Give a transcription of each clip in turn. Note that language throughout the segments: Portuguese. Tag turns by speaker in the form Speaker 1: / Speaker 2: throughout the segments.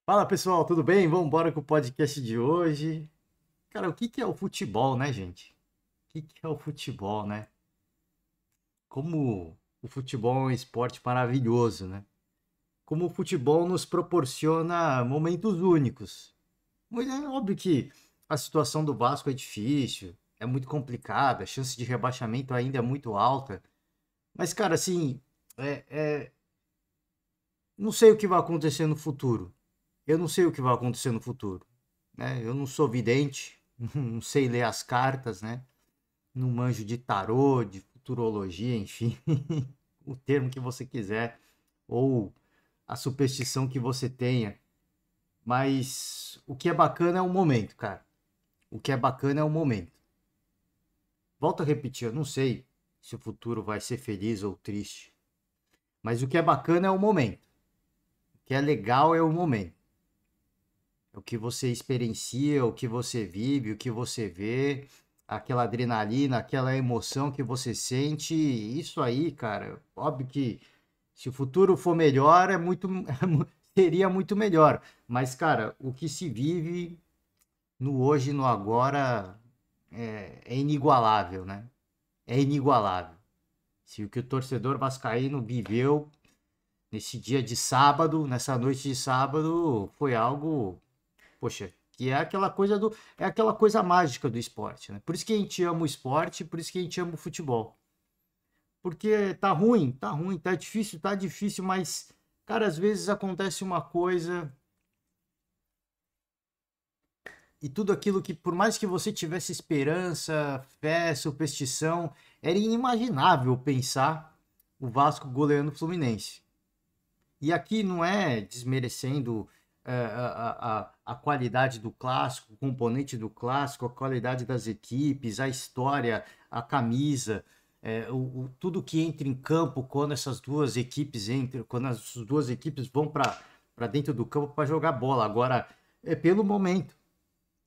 Speaker 1: Fala pessoal, tudo bem? Vamos embora com o podcast de hoje. Cara, o que que é o futebol, né, gente? O que que é o futebol, né? Como o futebol é um esporte maravilhoso, né? Como o futebol nos proporciona momentos únicos. Mas é óbvio que a situação do Vasco é difícil, é muito complicada, a chance de rebaixamento ainda é muito alta. Mas, cara, assim, é, é- não sei o que vai acontecer no futuro. Eu não sei o que vai acontecer no futuro, né? Eu não sou vidente, não sei ler as cartas, né? Não manjo de tarô, de futurologia, enfim, o termo que você quiser, ou a superstição que você tenha. Mas o que é bacana é o momento, cara. O que é bacana é o momento. Volto a repetir, eu não sei se o futuro vai ser feliz ou triste, mas o que é bacana é o momento. O que é legal é o momento. O que você experiencia, o que você vive, o que você vê, aquela adrenalina, aquela emoção que você sente, isso aí, cara, óbvio que se o futuro for melhor, seria muito melhor. Mas, cara, o que se vive no hoje, no agora, é inigualável, né? É inigualável. Se o que o torcedor vascaíno viveu nesse dia de sábado, nessa noite de sábado, foi algo, poxa, que é aquela coisa mágica do esporte, né? Por isso que a gente ama o esporte, por isso que a gente ama o futebol. Porque tá ruim, tá difícil, mas cara, às vezes acontece uma coisa e tudo aquilo que por mais que você tivesse esperança, fé, superstição, era inimaginável pensar o Vasco goleando o Fluminense. E aqui não é desmerecendo a qualidade do clássico, o componente do clássico, a qualidade das equipes, a história, a camisa, tudo que entra em campo quando essas duas equipes entram, quando as duas equipes vão para dentro do campo para jogar bola. Agora, é pelo momento.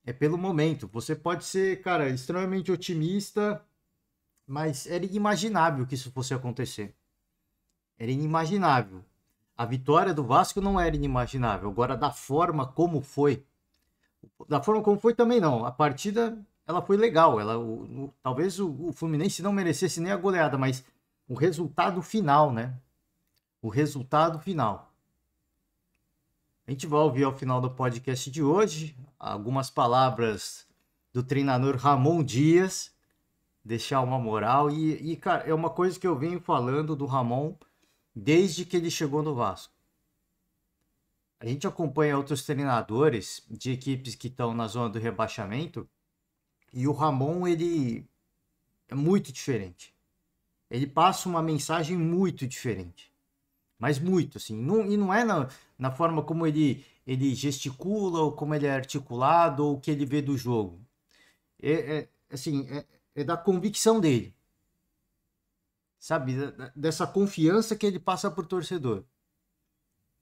Speaker 1: É pelo momento. Você pode ser, cara, extremamente otimista, mas era inimaginável que isso fosse acontecer. Era inimaginável. A vitória do Vasco não era inimaginável. Agora, da forma como foi também não. A partida, ela foi legal. Talvez o Fluminense não merecesse nem a goleada, mas o resultado final, né? O resultado final. A gente vai ouvir ao final do podcast de hoje algumas palavras do treinador Ramon Dias, deixar uma moral. Cara, é uma coisa que eu venho falando do Ramon desde que ele chegou no Vasco. A gente acompanha outros treinadores de equipes que estão na zona do rebaixamento e o Ramon, ele é muito diferente. Ele passa uma mensagem muito diferente, mas muito assim. E não é na forma como ele gesticula, ou como ele é articulado, ou o que ele vê do jogo. Assim, é da convicção dele, sabe? Dessa confiança que ele passa para o torcedor,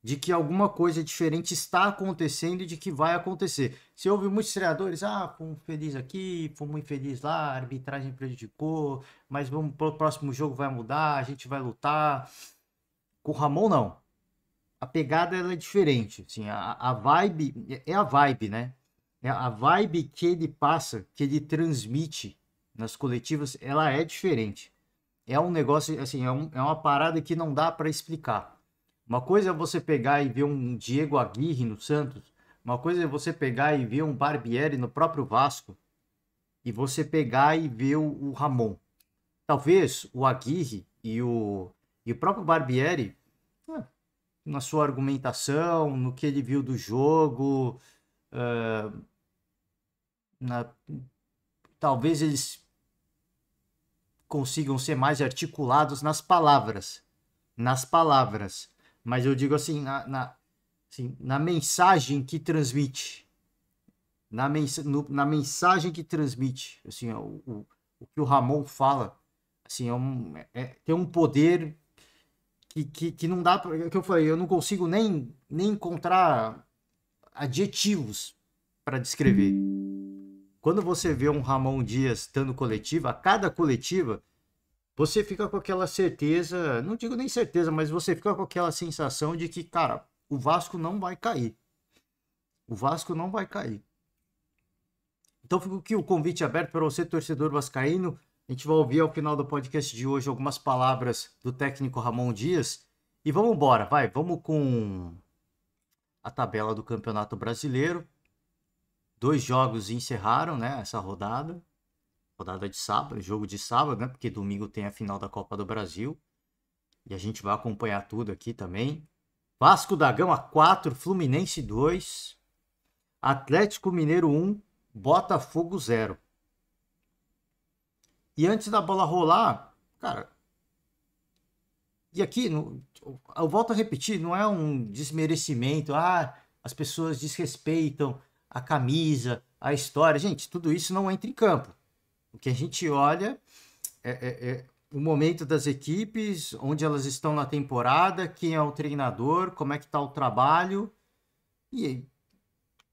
Speaker 1: de que alguma coisa diferente está acontecendo e de que vai acontecer. Você ouve muitos treinadores, fomos felizes aqui, fomos infeliz lá, a arbitragem prejudicou, mas vamos pro próximo jogo vai mudar, a gente vai lutar. Com o Ramon não. A pegada ela é diferente, assim, a vibe é a vibe, né? É a vibe que ele passa, que ele transmite nas coletivas, ela é diferente. É um negócio, assim, é uma parada que não dá para explicar. Uma coisa é você pegar e ver um Diego Aguirre no Santos, uma coisa é você pegar e ver um Barbieri no próprio Vasco, e você pegar e ver o Ramon. Talvez o Aguirre e o próprio Barbieri, ah, na sua argumentação, no que ele viu do jogo, ah, na- talvez eles consigam ser mais articulados nas palavras. Mas eu digo assim, assim, na mensagem que transmite, na mensagem que transmite, assim, o que o Ramon fala, assim, tem um poder que não dá, que eu falei, eu não consigo nem encontrar adjetivos para descrever. Quando você vê um Ramon Dias dando coletiva, a cada coletiva, você fica com aquela certeza, não digo nem certeza, mas você fica com aquela sensação de que, cara, o Vasco não vai cair. O Vasco não vai cair. Então fica aqui o convite aberto para você, torcedor vascaíno. A gente vai ouvir ao final do podcast de hoje algumas palavras do técnico Ramon Dias. E vamos embora, vamos com a tabela do Campeonato Brasileiro. 2 jogos encerraram, né, essa rodada. Rodada de sábado, jogo de sábado, né, porque domingo tem a final da Copa do Brasil. E a gente vai acompanhar tudo aqui também. Vasco da Gama 4, Fluminense 2, Atlético Mineiro 1, Botafogo 0. E antes da bola rolar, cara, e aqui, eu volto a repetir, não é um desmerecimento, as pessoas desrespeitam a camisa, a história. Gente, tudo isso não entra em campo. O que a gente olha é o momento das equipes, onde elas estão na temporada, quem é o treinador, como é que está o trabalho. E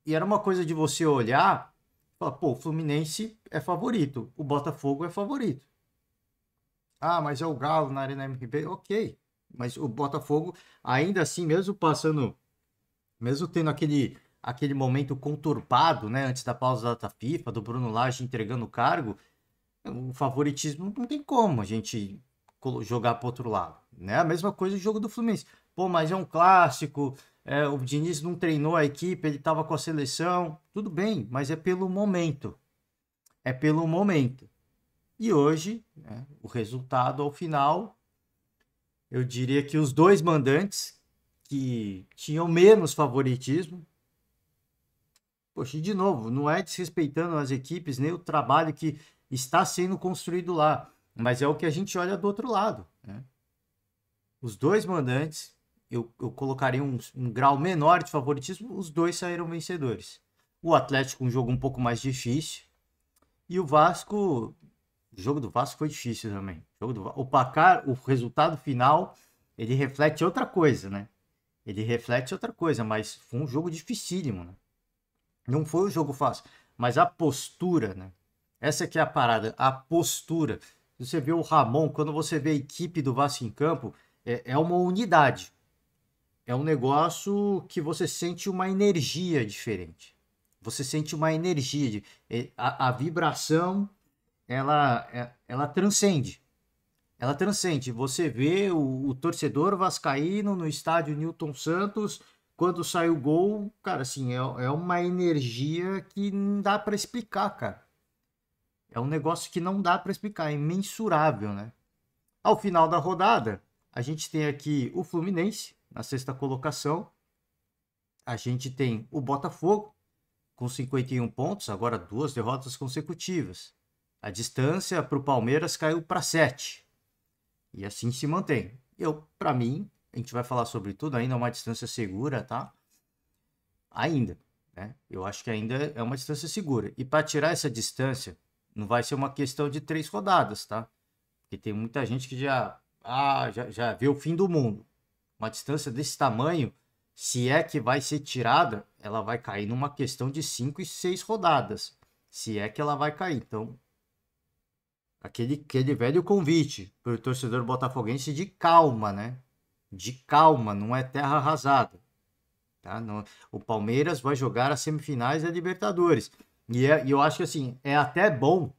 Speaker 1: era uma coisa de você olhar e falar, pô, o Fluminense é favorito, o Botafogo é favorito. Mas é o Galo na Arena MRV, ok. Mas o Botafogo, ainda assim, mesmo passando, mesmo tendo aquele momento conturbado, né, antes da pausa da data FIFA, do Bruno Lage entregando o cargo, o favoritismo não tem como a gente jogar para outro lado, né? A mesma coisa o jogo do Fluminense. Pô, mas é um clássico, o Diniz não treinou a equipe, ele estava com a seleção, tudo bem, mas é pelo momento. É pelo momento. E hoje, né, o resultado ao final, eu diria que os 2 mandantes que tinham menos favoritismo, poxa, e de novo, não é desrespeitando as equipes, nem o trabalho que está sendo construído lá, mas é o que a gente olha do outro lado, né? Os 2 mandantes, eu colocaria um grau menor de favoritismo, os 2 saíram vencedores. O Atlético, um jogo um pouco mais difícil, e o Vasco, o jogo do Vasco foi difícil também. O placar, o resultado final, ele reflete outra coisa, né? Ele reflete outra coisa, mas foi um jogo dificílimo, né? Não foi um jogo fácil, mas a postura, né? Essa que é a parada, a postura. Você vê o Ramon, quando você vê a equipe do Vasco em campo, é uma unidade. É um negócio que você sente uma energia diferente. Você sente uma energia. A vibração, ela transcende. Ela transcende. Você vê o torcedor vascaíno no estádio Newton Santos, quando sai o gol, cara, assim, é uma energia que não dá para explicar, cara. É um negócio que não dá para explicar, é imensurável, né? Ao final da rodada, a gente tem aqui o Fluminense na 6ª colocação. A gente tem o Botafogo com 51 pontos, agora 2 derrotas consecutivas. A distância para o Palmeiras caiu para 7. E assim se mantém. Para mim, a gente vai falar sobre tudo, ainda é uma distância segura, tá? Ainda, né? Eu acho que ainda é uma distância segura. E para tirar essa distância, não vai ser uma questão de 3 rodadas, tá? Porque tem muita gente que já vê o fim do mundo. Uma distância desse tamanho, se é que vai ser tirada, ela vai cair numa questão de 5 e 6 rodadas. Se é que ela vai cair. Então, aquele velho convite para o torcedor botafoguense de calma, né? De calma, não é terra arrasada. Tá? Não, o Palmeiras vai jogar as semifinais da Libertadores. E eu acho que assim, é até bom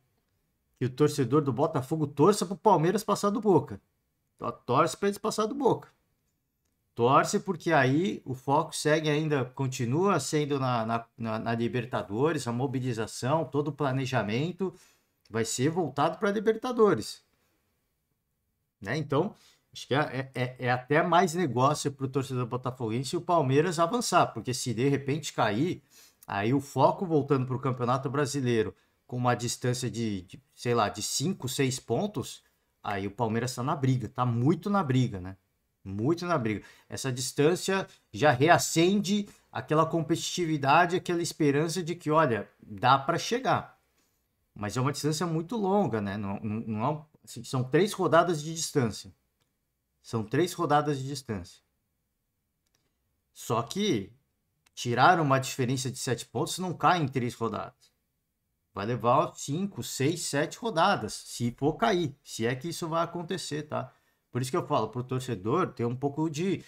Speaker 1: que o torcedor do Botafogo torça para o Palmeiras passar do Boca. Torce para eles passar do Boca. Torce porque aí o foco segue ainda, continua sendo na Libertadores, a mobilização, todo o planejamento vai ser voltado para a Libertadores. Né? Então, acho que é até mais negócio para o torcedor botafoguense o Palmeiras avançar, porque se de repente cair, aí o foco voltando para o Campeonato Brasileiro com uma distância sei lá, de 5, 6 pontos, aí o Palmeiras está na briga, está muito na briga, né? Muito na briga. Essa distância já reacende aquela competitividade, aquela esperança de que, olha, dá para chegar. Mas é uma distância muito longa, né? Não, assim, são 3 rodadas de distância. São 3 rodadas de distância. Só que tirar uma diferença de 7 pontos não cai em 3 rodadas. Vai levar 5, 6, 7 rodadas, se for cair. Se é que isso vai acontecer, tá? Por isso que eu falo, pro torcedor ter um pouco de...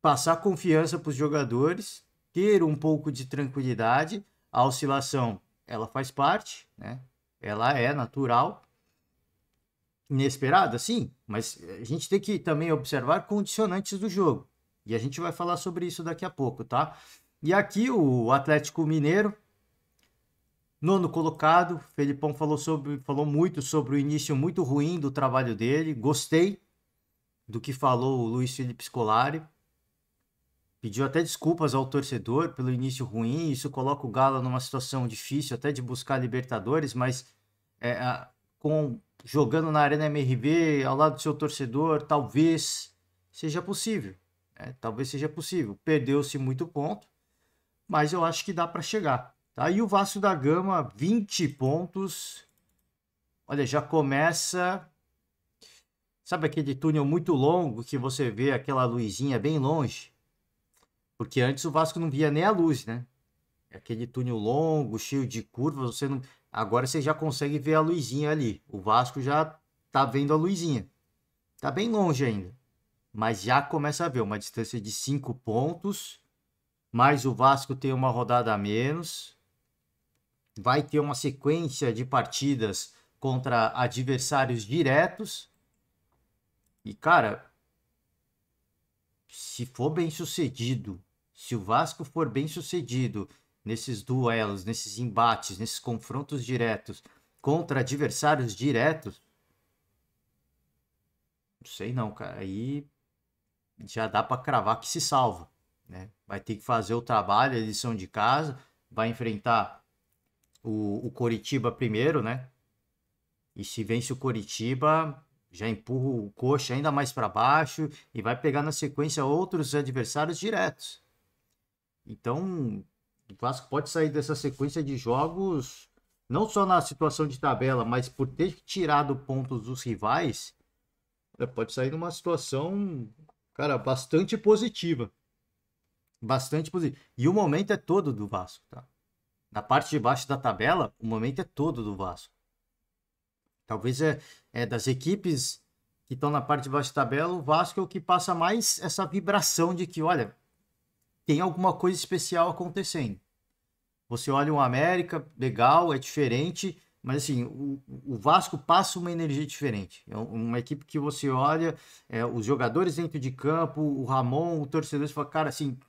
Speaker 1: passar confiança para os jogadores, ter um pouco de tranquilidade. A oscilação, ela faz parte, né? Ela é natural, inesperada, sim, mas a gente tem que também observar condicionantes do jogo. E a gente vai falar sobre isso daqui a pouco, tá? E aqui o Atlético Mineiro, nono colocado, Felipão falou muito sobre o início muito ruim do trabalho dele. Gostei do que falou o Luiz Felipe Scolari. Pediu até desculpas ao torcedor pelo início ruim. Isso coloca o Galo numa situação difícil até de buscar Libertadores, mas jogando na Arena MRV, ao lado do seu torcedor, talvez seja possível. Talvez seja possível. Perdeu-se muito ponto, mas eu acho que dá para chegar. Tá? E o Vasco da Gama, 20 pontos. Olha, já começa... Sabe aquele túnel muito longo que você vê aquela luzinha bem longe? Porque antes o Vasco não via nem a luz, né? Aquele túnel longo, cheio de curvas, você não... Agora você já consegue ver a luzinha ali. O Vasco já tá vendo a luzinha. Tá bem longe ainda. Mas já começa a ver uma distância de 5 pontos. Mas o Vasco tem uma rodada a menos. Vai ter uma sequência de partidas contra adversários diretos. E, cara, se for bem sucedido, se o Vasco for bem sucedido nesses duelos, nesses embates, nesses confrontos diretos contra adversários diretos, não sei não, cara, aí já dá para cravar que se salva, né? Vai ter que fazer o trabalho, a lição de casa, vai enfrentar o Coritiba primeiro, né? E se vence o Coritiba, já empurra o Coxa ainda mais para baixo e vai pegar na sequência outros adversários diretos. Então, o Vasco pode sair dessa sequência de jogos, não só na situação de tabela, mas por ter tirado pontos dos rivais, pode sair numa situação, cara, bastante positiva. Bastante positiva. E o momento é todo do Vasco, tá? Na parte de baixo da tabela, o momento é todo do Vasco. Talvez das equipes que estão na parte de baixo da tabela, o Vasco é o que passa mais essa vibração de que, olha, tem alguma coisa especial acontecendo. Você olha o América, legal, é diferente, mas assim, o Vasco passa uma energia diferente. É uma equipe que você olha, os jogadores dentro de campo, o Ramon, o torcedor, você fala, cara, assim,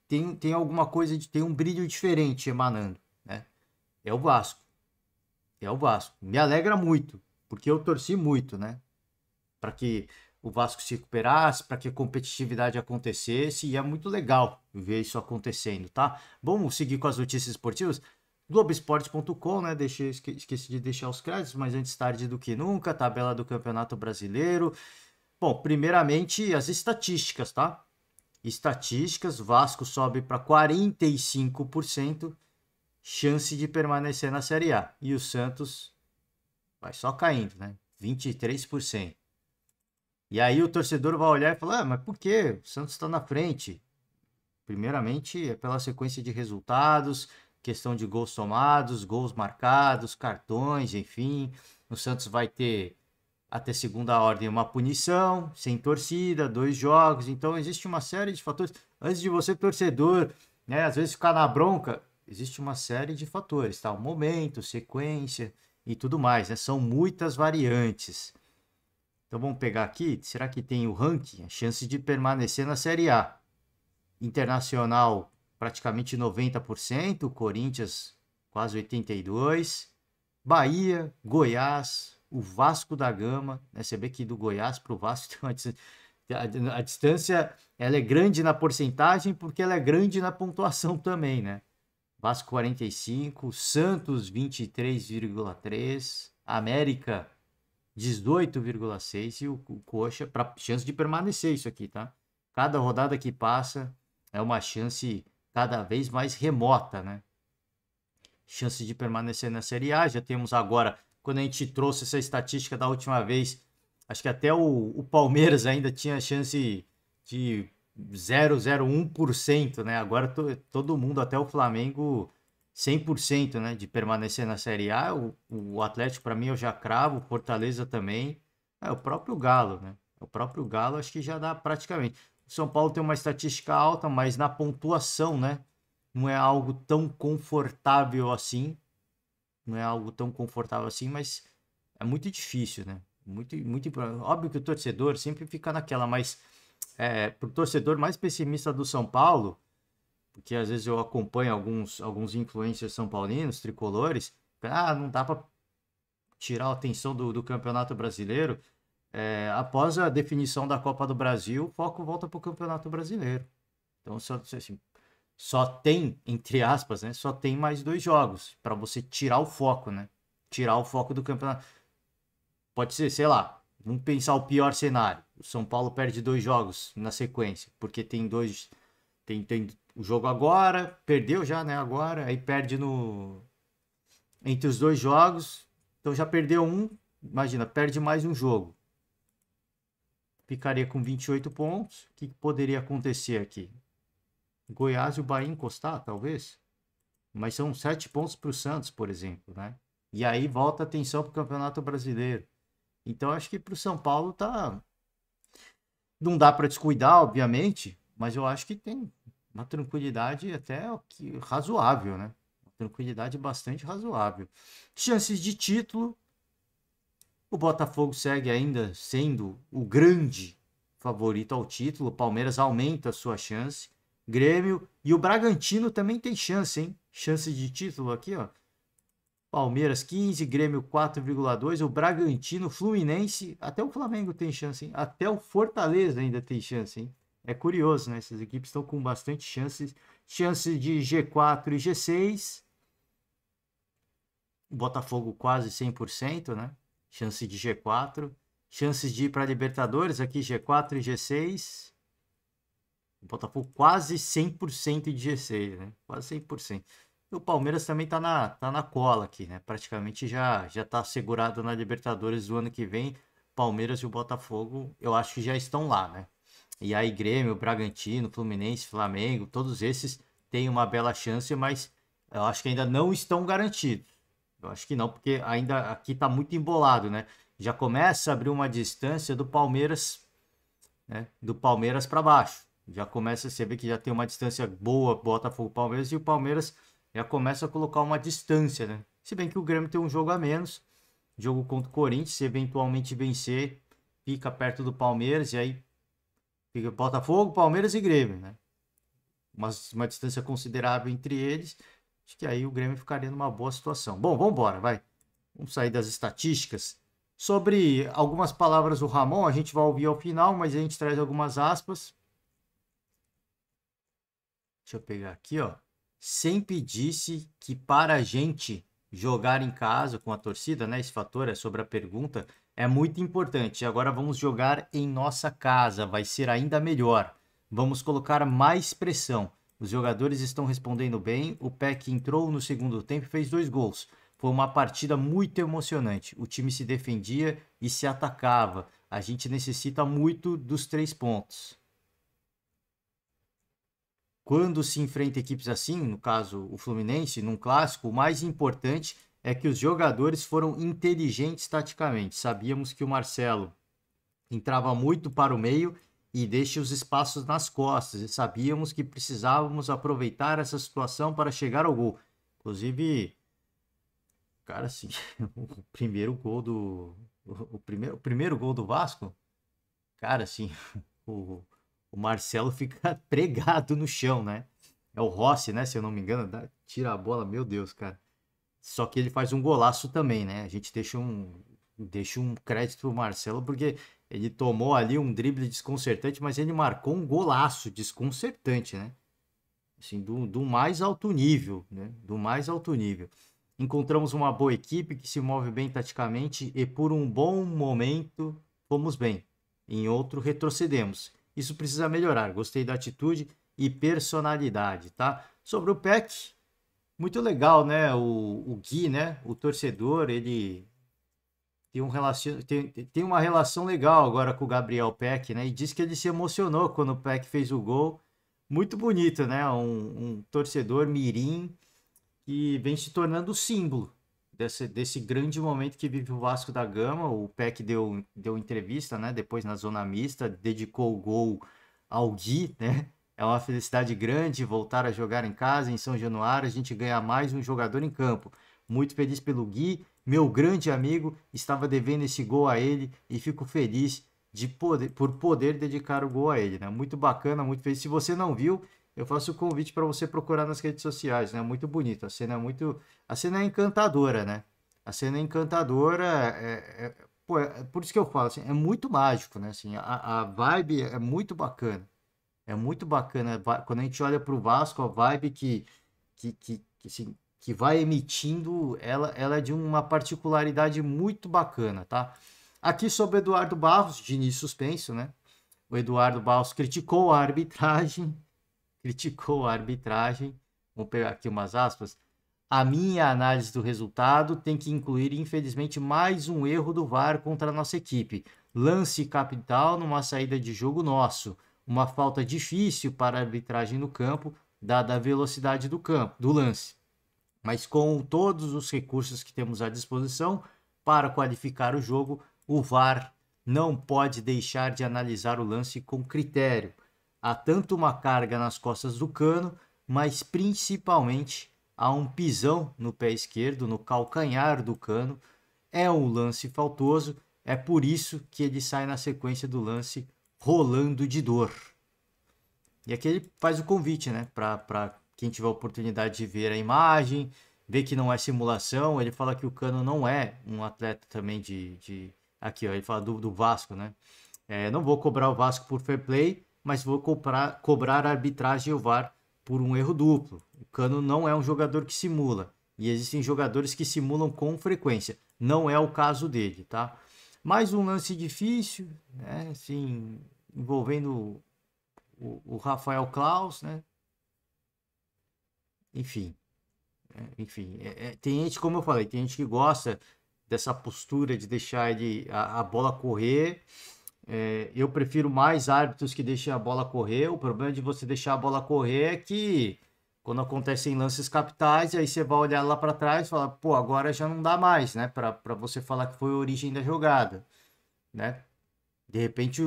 Speaker 1: tem alguma coisa, tem um brilho diferente emanando, né? É o Vasco. É o Vasco. Me alegra muito, porque eu torci muito, né? Para que o Vasco se recuperasse, para que a competitividade acontecesse, e é muito legal ver isso acontecendo, tá? Vamos seguir com as notícias esportivas? Globoesporte.com, né? Esqueci de deixar os créditos, mas antes tarde do que nunca, tabela do Campeonato Brasileiro. Bom, primeiramente as estatísticas, tá? Estatísticas, Vasco sobe para 45%, chance de permanecer na Série A. E o Santos vai só caindo, né? 23%. E aí o torcedor vai olhar e falar, mas por que o Santos está na frente? Primeiramente é pela sequência de resultados, questão de gols tomados, gols marcados, cartões, enfim. O Santos vai ter até segunda ordem uma punição, sem torcida, 2 jogos. Então existe uma série de fatores. Antes de você, torcedor, né, às vezes ficar na bronca, existe uma série de fatores, tá? O momento, sequência e tudo mais, né? São muitas variantes. Então vamos pegar aqui, será que tem o ranking? A chance de permanecer na Série A. Internacional praticamente 90%, Corinthians quase 82%, Bahia, Goiás, o Vasco da Gama, né? Você vê que do Goiás para o Vasco a distância ela é grande na porcentagem porque ela é grande na pontuação também, né? Vasco 45, Santos 23,3, América 18,6 e o Coxa, para chance de permanecer isso aqui, tá? Cada rodada que passa é uma chance cada vez mais remota, né? Chance de permanecer na Série A. Já temos agora, quando a gente trouxe essa estatística da última vez, acho que até o Palmeiras ainda tinha chance de 0,01%, né? Agora todo mundo, até o Flamengo, 100%, né, de permanecer na Série A. O Atlético, para mim, eu já cravo, o Fortaleza também. O próprio Galo, né? O próprio Galo acho que já dá praticamente. O São Paulo tem uma estatística alta, mas na pontuação, né? Não é algo tão confortável assim. Não é algo tão confortável assim, mas é muito difícil, né? Muito óbvio que o torcedor sempre fica naquela, mas pro torcedor mais pessimista do São Paulo, porque às vezes eu acompanho alguns influencers são paulinos, tricolores, não dá para tirar a atenção do Campeonato Brasileiro. Após a definição da Copa do Brasil, o foco volta para o Campeonato Brasileiro. Então, assim, só tem, entre aspas, né? Só tem mais 2 jogos para você tirar o foco, né? Tirar o foco do campeonato. Pode ser, sei lá, vamos pensar o pior cenário. O São Paulo perde 2 jogos na sequência, porque tem dois. Tem o jogo agora, perdeu já, né? Agora, aí perde entre os 2 jogos. Então já perdeu um. Imagina, perde mais um jogo. Ficaria com 28 pontos. O que poderia acontecer aqui? Goiás e o Bahia encostar, talvez. Mas são 7 pontos para o Santos, por exemplo, né? E aí volta a atenção para o Campeonato Brasileiro. Então acho que para o São Paulo tá. Não dá para descuidar, obviamente, mas eu acho que tem uma tranquilidade até razoável, né? Uma tranquilidade bastante razoável. Chances de título. O Botafogo segue ainda sendo o grande favorito ao título. O Palmeiras aumenta a sua chance. Grêmio e o Bragantino também tem chance, hein? Chance de título aqui, ó. Palmeiras 15, Grêmio 4,2, o Bragantino, Fluminense, até o Flamengo tem chance, hein? Até o Fortaleza ainda tem chance, hein? É curioso, né? Essas equipes estão com bastante chances. Chance de G4 e G6. O Botafogo quase 100%, né? Chance de G4. Chances de ir para Libertadores, aqui G4 e G6. O Botafogo quase 100% de G6, né? Quase 100%. E o Palmeiras também tá na cola aqui, né? Praticamente já tá segurado na Libertadores do ano que vem. Palmeiras e o Botafogo, eu acho que já estão lá, né? E aí Grêmio, Bragantino, Fluminense, Flamengo, todos esses têm uma bela chance, mas eu acho que ainda não estão garantidos. Eu acho que não, porque ainda aqui tá muito embolado, né? Já começa a abrir uma distância do Palmeiras, né? Do Palmeiras para baixo. Já começa, você vê que já tem uma distância boa, Botafogo, Palmeiras, e o Palmeiras já começa a colocar uma distância, né? Se bem que o Grêmio tem um jogo a menos, jogo contra o Corinthians, se eventualmente vencer, fica perto do Palmeiras, e aí fica Botafogo, Palmeiras e Grêmio, né? Uma distância considerável entre eles, acho que aí o Grêmio ficaria numa boa situação. Bom, vamos embora, vai. Vamos sair das estatísticas. Sobre algumas palavras do Ramon, a gente vai ouvir ao final, mas a gente traz algumas aspas. Deixa eu pegar aqui, ó. Sempre disse que para a gente jogar em casa com a torcida, né? Esse fator é sobre a pergunta, é muito importante. Agora vamos jogar em nossa casa, vai ser ainda melhor. Vamos colocar mais pressão. Os jogadores estão respondendo bem. O Peck entrou no segundo tempo e fez 2 gols. Foi uma partida muito emocionante. O time se defendia e se atacava. A gente necessita muito dos 3 pontos. Quando se enfrenta equipes assim, no caso o Fluminense, num clássico, o mais importante é que os jogadores foram inteligentes taticamente. Sabíamos que o Marcelo entrava muito para o meio e deixa os espaços nas costas. E sabíamos que precisávamos aproveitar essa situação para chegar ao gol. Inclusive, cara, assim, o primeiro gol do o primeiro gol do Vasco, cara, assim, o o Marcelo fica pregado no chão, né? É o Rossi, né? Se eu não me engano, tira a bola, meu Deus, cara. Só que ele faz um golaço também, né? A gente deixa um crédito pro Marcelo, porque ele tomou ali um drible desconcertante, mas ele marcou um golaço desconcertante, né? Assim, do mais alto nível, né? Do mais alto nível. Encontramos uma boa equipe que se move bem taticamente e por um bom momento fomos bem. Em outro retrocedemos. Isso precisa melhorar. Gostei da atitude e personalidade, tá? Sobre o Peck, muito legal, né? O Gui, né? O torcedor, ele tem uma relação legal agora com o Gabriel Peck, né? E diz que ele se emocionou quando o Peck fez o gol. Muito bonito, né? Um torcedor mirim que vem se tornando o símbolo desse grande momento que vive o Vasco da Gama. O Peck deu entrevista, né? Depois na zona mista, dedicou o gol ao Gui, né? É uma felicidade grande voltar a jogar em casa, em São Januário, a gente ganha mais um jogador em campo. Muito feliz pelo Gui, meu grande amigo, estava devendo esse gol a ele e fico feliz por poder dedicar o gol a ele, né? Muito bacana, muito feliz. Se você não viu, eu faço o convite para você procurar nas redes sociais, né? Muito bonito, a cena é encantadora, né? A cena é encantadora, pô, é por isso que eu falo, assim, é muito mágico, né? Assim, a vibe é muito bacana. É muito bacana. Quando a gente olha para o Vasco, a vibe assim, que vai emitindo, ela é de uma particularidade muito bacana, tá? Aqui sobre o Eduardo Barros, de início suspenso, né? O Eduardo Barros criticou a arbitragem, criticou a arbitragem. Vamos pegar aqui umas aspas. A minha análise do resultado tem que incluir, infelizmente, mais um erro do VAR contra a nossa equipe. Lance capital numa saída de jogo nosso. Uma falta difícil para a arbitragem no campo, dada a velocidade do lance. Mas com todos os recursos que temos à disposição para qualificar o jogo, o VAR não pode deixar de analisar o lance com critério. Há tanto uma carga nas costas do Cano, mas principalmente há um pisão no pé esquerdo, no calcanhar do Cano. É um lance faltoso, é por isso que ele sai na sequência do lance rolando de dor. E aqui ele faz o convite, né, para quem tiver a oportunidade de ver a imagem, ver que não é simulação. Ele fala que o Cano não é um atleta também aqui, ó, ele fala do Vasco, né? Não vou cobrar o Vasco por fair play, mas vou cobrar a arbitragem e o VAR por um erro duplo. O Cano não é um jogador que simula. E existem jogadores que simulam com frequência. Não é o caso dele, tá? Mais um lance difícil, né? Assim, envolvendo o Rafael Klaus, né? Enfim, tem gente, como eu falei, tem gente que gosta dessa postura de deixar a bola correr. Eu prefiro mais árbitros que deixem a bola correr. O problema de você deixar a bola correr é que quando acontecem lances capitais, aí você vai olhar lá para trás e falar, pô, agora já não dá mais, né? Para você falar que foi a origem da jogada, né? De repente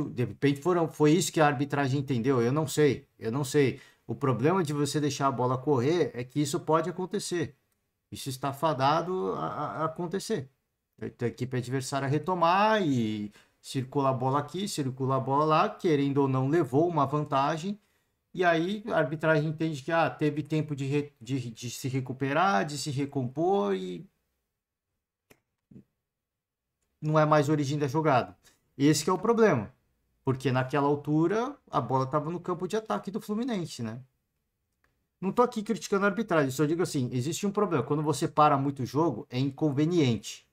Speaker 1: foi isso que a arbitragem entendeu. Eu não sei. O problema de você deixar a bola correr é que isso pode acontecer. Isso está fadado a acontecer. A equipe adversária retomar e circula a bola aqui, circula a bola lá, querendo ou não, levou uma vantagem. E aí a arbitragem entende que teve tempo de se recuperar, de se recompor e não é mais a origem da jogada. Esse que é o problema. Porque naquela altura a bola estava no campo de ataque do Fluminense, né? Não tô aqui criticando a arbitragem, só digo assim, existe um problema. Quando você para muito o jogo, é inconveniente.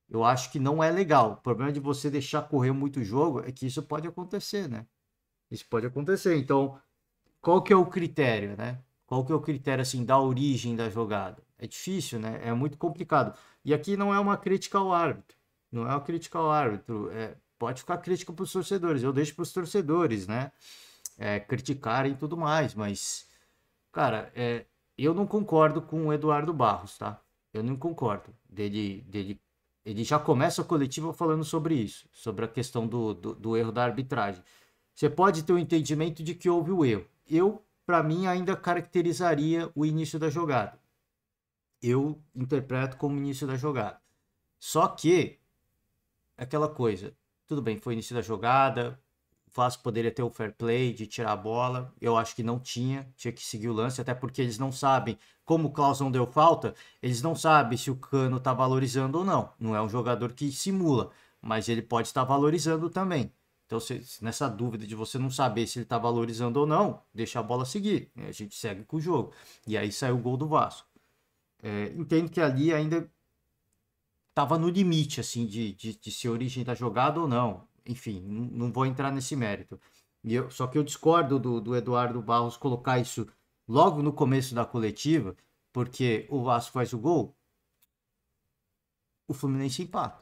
Speaker 1: Eu acho que não é legal. O problema de você deixar correr muito o jogo é que isso pode acontecer, né? Isso pode acontecer. Então, qual que é o critério, né? Qual que é o critério, assim, da origem da jogada? É difícil, né? É muito complicado. E aqui não é uma crítica ao árbitro. Não é uma crítica ao árbitro. Pode ficar crítica para os torcedores. Eu deixo para os torcedores, né? Criticarem e tudo mais. Mas, cara, eu não concordo com o Eduardo Barros, tá? Eu não concordo ele já começa a coletiva falando sobre isso, sobre a questão do erro da arbitragem. Você pode ter o entendimento de que houve o erro. Eu, para mim, ainda caracterizaria o início da jogada. Eu interpreto como início da jogada. Só que, aquela coisa, tudo bem, foi início da jogada, o Vasco poderia ter o fair play de tirar a bola. Eu acho que não tinha que seguir o lance, até porque eles não sabem, como o Klaus não deu falta, eles não sabem se o Cano está valorizando ou não. Não é um jogador que simula, mas ele pode estar valorizando também. Então, nessa dúvida de você não saber se ele está valorizando ou não, deixa a bola seguir. A gente segue com o jogo. E aí saiu o gol do Vasco. Entendo que ali ainda estava no limite assim de ser origem da jogada ou não. Enfim, não vou entrar nesse mérito. Só que eu discordo do Eduardo Barros colocar isso logo no começo da coletiva, porque o Vasco faz o gol, o Fluminense empata.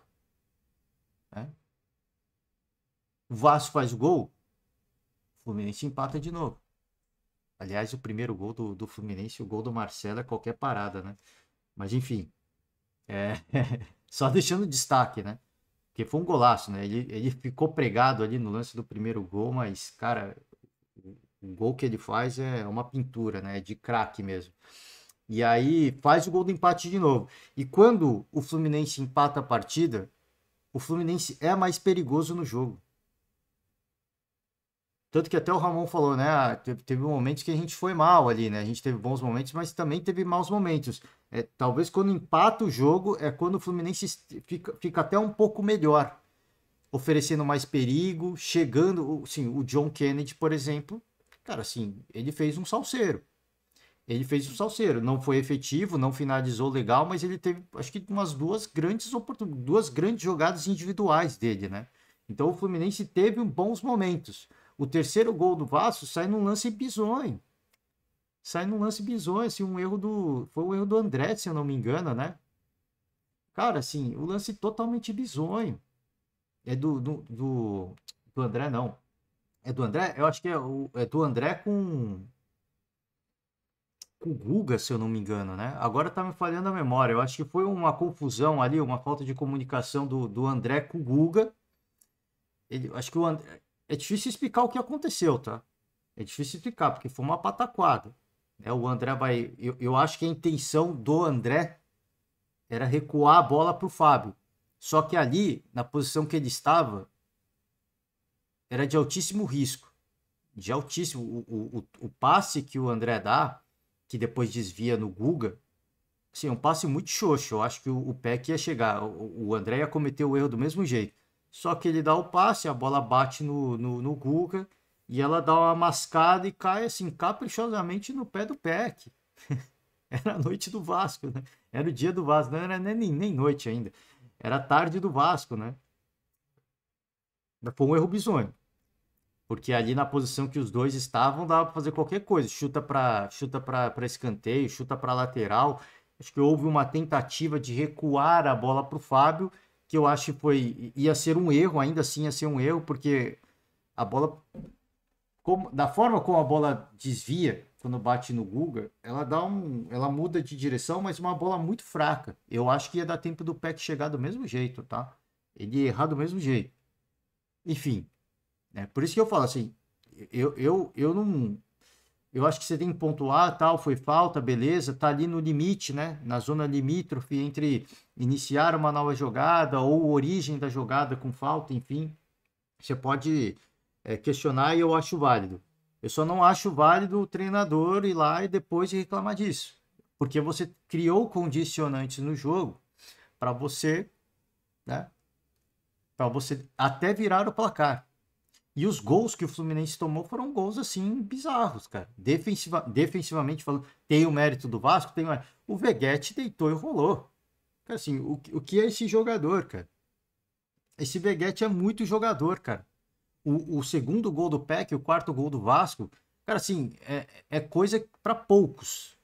Speaker 1: Né? O Vasco faz o gol, o Fluminense empata de novo. Aliás, o primeiro gol do Fluminense, o gol do Marcelo é qualquer parada, né? Mas enfim, só deixando destaque, né? Porque foi um golaço, né? Ele ficou pregado ali no lance do primeiro gol, mas, cara, o gol que ele faz é uma pintura, né? É de craque mesmo. E aí faz o gol do empate de novo. E quando o Fluminense empata a partida, o Fluminense é mais perigoso no jogo. Tanto que até o Ramon falou, né? Teve momentos que a gente foi mal ali, né? A gente teve bons momentos, mas também teve maus momentos. Talvez quando empata o jogo é quando o Fluminense fica até um pouco melhor, oferecendo mais perigo, chegando, assim, o John Kennedy, por exemplo, cara, assim, ele fez um salseiro. Ele fez um salseiro, não foi efetivo, não finalizou legal, mas ele teve, acho que umas duas grandes jogadas individuais dele, né? Então o Fluminense teve bons momentos. O terceiro gol do Vasco sai num lance bizonho. Sai num lance bizonho, assim, foi um erro do André, se eu não me engano, né? Cara, assim, o lance totalmente bizonho. É do André, não. É do André? Eu acho que é do André com o Guga, se eu não me engano, né? Agora tá me falhando a memória. Eu acho que foi uma confusão ali, uma falta de comunicação do André com o Guga. Acho que é difícil explicar o que aconteceu, tá? É difícil explicar, porque foi uma pataquada. Né? O André vai. Eu acho que a intenção do André era recuar a bola para o Fábio. Só que ali, na posição que ele estava, era de altíssimo risco. De altíssimo. O passe que o André dá, que depois desvia no Guga, sim, um passe muito xoxo. Eu acho que o Peck ia chegar. O André ia cometer o erro do mesmo jeito. Só que ele dá o passe, a bola bate no Guga e ela dá uma mascada e cai assim, caprichosamente no pé do Peck. Era a noite do Vasco, né? Era o dia do Vasco, não era nem noite ainda. Era a tarde do Vasco, né? Foi um erro bizonho. Porque ali na posição que os dois estavam, dava para fazer qualquer coisa. Chuta para escanteio, chuta para lateral. Acho que houve uma tentativa de recuar a bola para o Fábio, que eu acho que ia ser um erro, ainda assim ia ser um erro, porque a bola, da forma como a bola desvia quando bate no Guga, ela muda de direção, mas uma bola muito fraca. Eu acho que ia dar tempo do Peck chegar do mesmo jeito, tá? Ele ia errar do mesmo jeito. Enfim, por isso que eu falo assim, eu não. Eu acho que você tem que pontuar, tal, foi falta, beleza, tá ali no limite, né? Na zona limítrofe entre iniciar uma nova jogada ou origem da jogada com falta, enfim. Você pode questionar e eu acho válido. Eu só não acho válido o treinador ir lá e depois reclamar disso. Porque você criou condicionantes no jogo para você, né? Para você até virar o placar. E os gols que o Fluminense tomou foram gols assim bizarros, cara. Defensivamente falando, tem o mérito do Vasco, tem o Veguete deitou e rolou. Cara, assim, o que é esse jogador, cara? Esse Veguete é muito jogador, cara. O segundo gol do PEC, o quarto gol do Vasco, cara, assim, é coisa para poucos.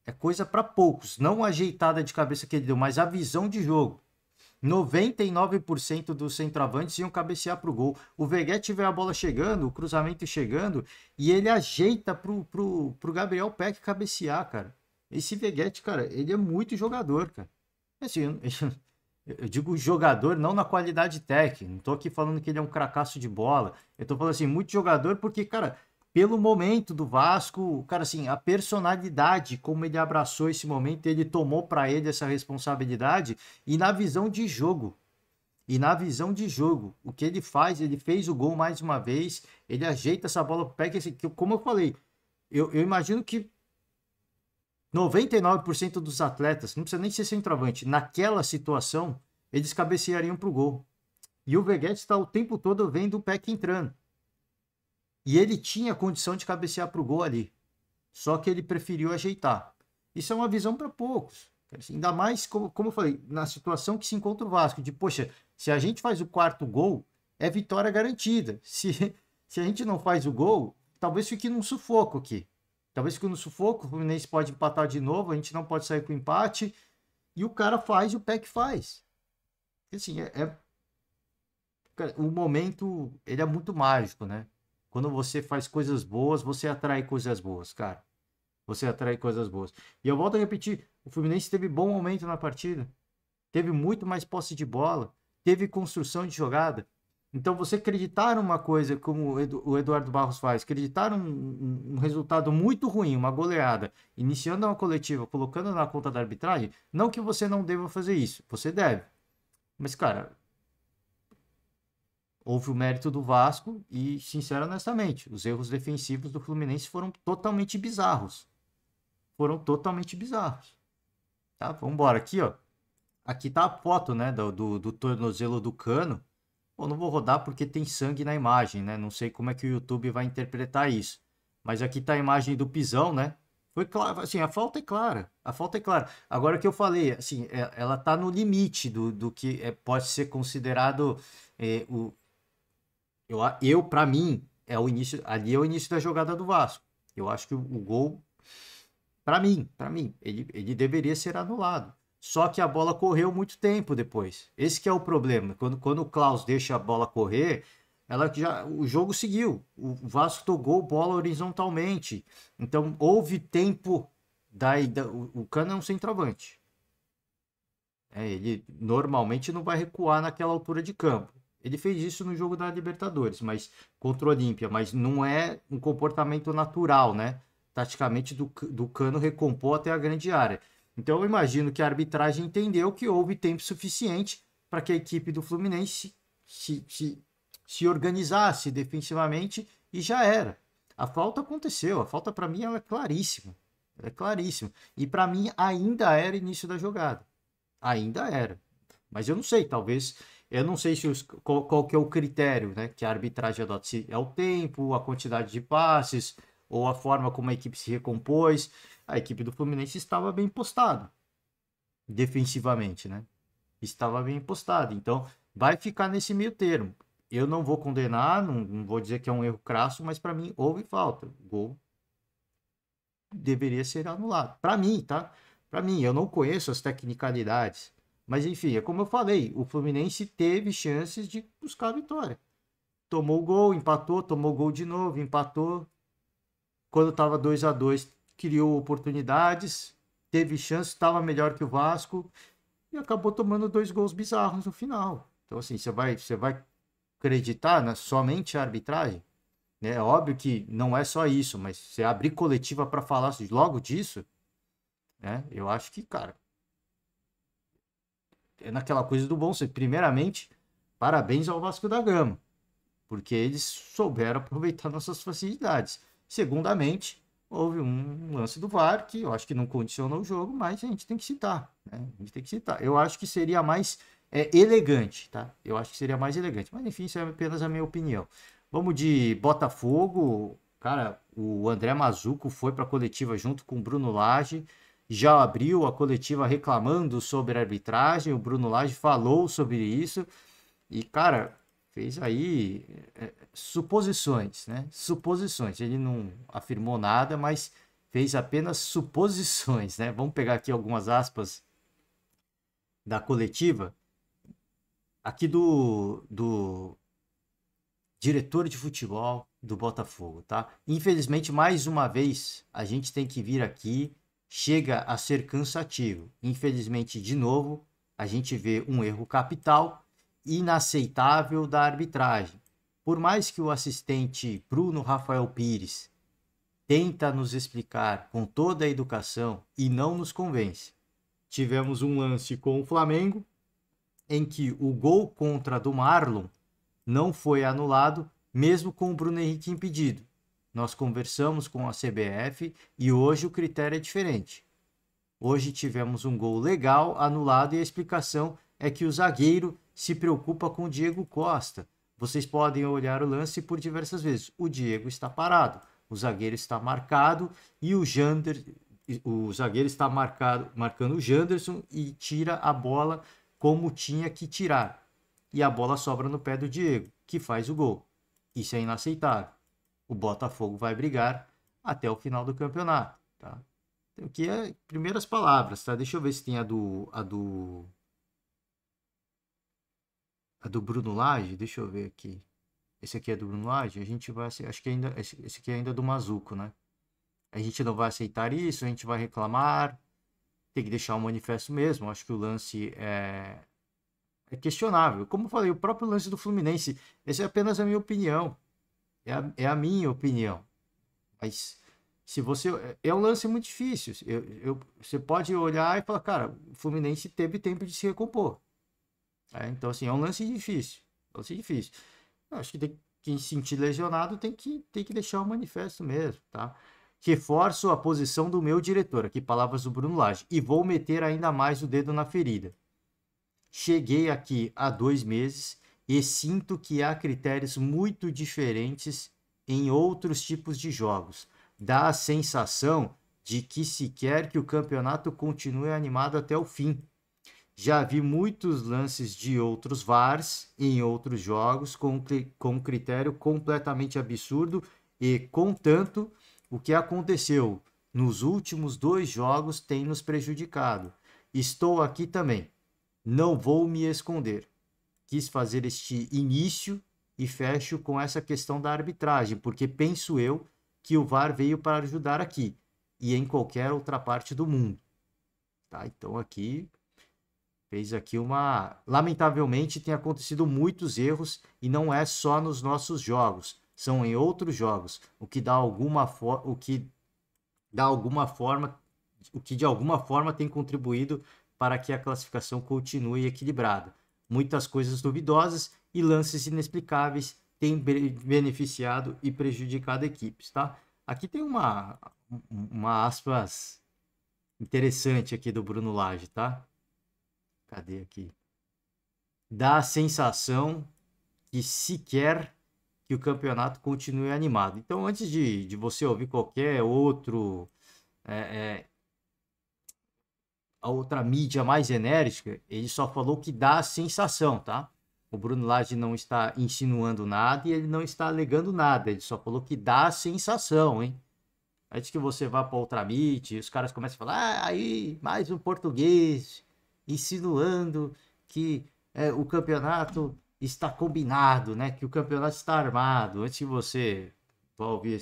Speaker 1: É coisa para poucos. Não a ajeitada de cabeça que ele deu, mas a visão de jogo. 99% dos centroavantes iam cabecear para o gol. O Veguete vê a bola chegando, o cruzamento chegando, e ele ajeita pro Gabriel Peck cabecear, cara. Esse Veguete, cara, ele é muito jogador, cara. Assim, eu digo jogador não na qualidade técnica. Não tô aqui falando que ele é um cracaço de bola. Eu tô falando assim, muito jogador porque, cara, pelo momento do Vasco, cara, assim, a personalidade, como ele abraçou esse momento, ele tomou para ele essa responsabilidade e na visão de jogo. E na visão de jogo, o que ele faz, ele fez o gol mais uma vez, ele ajeita essa bola pro pé, que, como eu falei, eu imagino que 99% dos atletas, não precisa nem ser centroavante, naquela situação, eles cabeceariam pro gol. E o Veguete está o tempo todo vendo o Peck entrando. E ele tinha condição de cabecear para o gol ali. Só que ele preferiu ajeitar. Isso é uma visão para poucos. Assim, ainda mais, como eu falei, na situação que se encontra o Vasco, de, poxa, se a gente faz o quarto gol, é vitória garantida. Se a gente não faz o gol, talvez fique num sufoco aqui. Talvez fique no sufoco, o Fluminense pode empatar de novo, a gente não pode sair com empate, e o cara faz e o PEC faz. Assim, o momento, ele é muito mágico, né? Quando você faz coisas boas, você atrai coisas boas, cara. Você atrai coisas boas. E eu volto a repetir, o Fluminense teve bom momento na partida. Teve muito mais posse de bola. teve construção de jogada. Então, você acreditar numa coisa como o Eduardo Barros faz, acreditar um resultado muito ruim, uma goleada, iniciando uma coletiva, colocando na conta da arbitragem, não que você não deva fazer isso, você deve. Mas, cara, houve o mérito do Vasco e, sincero, honestamente, os erros defensivos do Fluminense foram totalmente bizarros. Foram totalmente bizarros. Tá? Vamos embora. Aqui, ó. Aqui tá a foto, né, do tornozelo do Cano. Pô, não vou rodar porque tem sangue na imagem, né? Não sei como é que o YouTube vai interpretar isso. Mas aqui tá a imagem do pisão, né? Foi claro, assim, a falta é clara. A falta é clara. Agora que eu falei, assim, ela tá no limite do que pode ser considerado o, eu para mim, é o início, ali é o início da jogada do Vasco. Eu acho que o gol, para mim, ele deveria ser anulado. Só que a bola correu muito tempo depois. Esse que é o problema. Quando o Klaus deixa a bola correr, o jogo seguiu. O Vasco tocou bola horizontalmente. Então houve tempo o Cano é um centroavante. Ele normalmente não vai recuar naquela altura de campo. Ele fez isso no jogo da Libertadores, mas contra o Olímpia, mas não é um comportamento natural, né? Taticamente do Cano recompor até a grande área. Então eu imagino que a arbitragem entendeu que houve tempo suficiente para que a equipe do Fluminense se organizasse defensivamente e já era. A falta aconteceu, a falta para mim ela é claríssima. Ela é claríssima. E para mim ainda era início da jogada. Ainda era. Mas eu não sei, talvez. Eu não sei se qual que é o critério, né, que a arbitragem adota. Se é o tempo, a quantidade de passes, ou a forma como a equipe se recompôs. A equipe do Fluminense estava bem postada. Defensivamente, né? Estava bem postada. Então, vai ficar nesse meio termo. Eu não vou condenar, não vou dizer que é um erro crasso, mas para mim houve falta. O gol deveria ser anulado. Para mim, tá? Para mim, eu não conheço as tecnicalidades. Mas enfim, é como eu falei, o Fluminense teve chances de buscar a vitória. Tomou o gol, empatou, tomou o gol de novo, empatou. Quando estava 2-2, criou oportunidades, teve chance, estava melhor que o Vasco e acabou tomando 2 gols bizarros no final. Então, assim, você vai acreditar somente a arbitragem? É óbvio que não é só isso, mas você abrir coletiva para falar logo disso, né? Eu acho que, cara, é naquela coisa do bom senso. Primeiramente, parabéns ao Vasco da Gama, porque eles souberam aproveitar nossas facilidades. Segundamente, houve um lance do VAR que eu acho que não condicionou o jogo, mas a gente tem que citar, né? A gente tem que citar. Eu acho que seria mais elegante, tá? Eu acho que seria mais elegante. Mas enfim, isso é apenas a minha opinião. Vamos de Botafogo. Cara, o André Mazuco foi para a coletiva junto com o Bruno Lage. Já abriu a coletiva reclamando sobre a arbitragem. O Bruno Lage falou sobre isso. E, cara, fez aí suposições, né? Suposições. Ele não afirmou nada, mas fez apenas suposições, né? Vamos pegar aqui algumas aspas da coletiva. Aqui do diretor de futebol do Botafogo, tá? Infelizmente, mais uma vez, a gente tem que vir aqui, chega a ser cansativo. Infelizmente, de novo, a gente vê um erro capital, inaceitável da arbitragem. Por mais que o assistente Bruno Rafael Pires tenta nos explicar com toda a educação e não nos convence. Tivemos um lance com o Flamengo, em que o gol contra do Marlon não foi anulado, mesmo com o Bruno Henrique impedido. Nós conversamos com a CBF e hoje o critério é diferente. Hoje tivemos um gol legal anulado e a explicação é que o zagueiro se preocupa com o Diego Costa. Vocês podem olhar o lance por diversas vezes. O Diego está parado, o zagueiro está marcado e o zagueiro está marcando o Janderson e tira a bola como tinha que tirar. E a bola sobra no pé do Diego, que faz o gol. Isso é inaceitável. O Botafogo vai brigar até o final do campeonato, tá? Então, aqui é primeiras palavras, tá? Deixa eu ver se tem a do Bruno Lage. Deixa eu ver aqui. Esse aqui é do Bruno Lage. A gente vai, acho que ainda esse aqui é ainda do Mazuco, né? A gente não vai aceitar isso, a gente vai reclamar. Tem que deixar o manifesto mesmo. Acho que o lance é questionável. Como eu falei, o próprio lance do Fluminense, essa é apenas a minha opinião. É a minha opinião. Mas se você. É um lance muito difícil. Você pode olhar e falar, cara, o Fluminense teve tempo de se recompor. Então, assim, é um lance difícil. É um lance difícil. Eu acho que quem se sentir lesionado tem que deixar o manifesto mesmo, tá? Reforço a posição do meu diretor, aqui palavras do Bruno Lage, e vou meter ainda mais o dedo na ferida. Cheguei aqui há 2 meses e sinto que há critérios muito diferentes em outros tipos de jogos. Dá a sensação de que se quer que o campeonato continue animado até o fim. Já vi muitos lances de outros VARs em outros jogos com critério completamente absurdo e, contanto, o que aconteceu nos últimos 2 jogos tem nos prejudicado. Estou aqui também. Não vou me esconder. Quis fazer este início e fecho com essa questão da arbitragem, porque penso eu que o VAR veio para ajudar aqui e em qualquer outra parte do mundo. Tá? Então aqui fez aqui uma. Lamentavelmente tem acontecido muitos erros e não é só nos nossos jogos, são em outros jogos, o que dá alguma o que dá alguma forma, o que de alguma forma tem contribuído para que a classificação continue equilibrada. Muitas coisas duvidosas e lances inexplicáveis têm beneficiado e prejudicado equipes, tá? Aqui tem uma aspas interessante aqui do Bruno Lage, tá? Cadê aqui? Dá a sensação que se quer que o campeonato continue animado. Então, antes de você ouvir qualquer outro a outra mídia mais enérgica, ele só falou que dá a sensação, tá? O Bruno Lage não está insinuando nada e ele não está alegando nada, ele só falou que dá a sensação, hein? Antes que você vá para outra mídia, os caras começam a falar, aí, mais um português insinuando que o campeonato está combinado, né? Que o campeonato está armado. Antes que você vá ouvir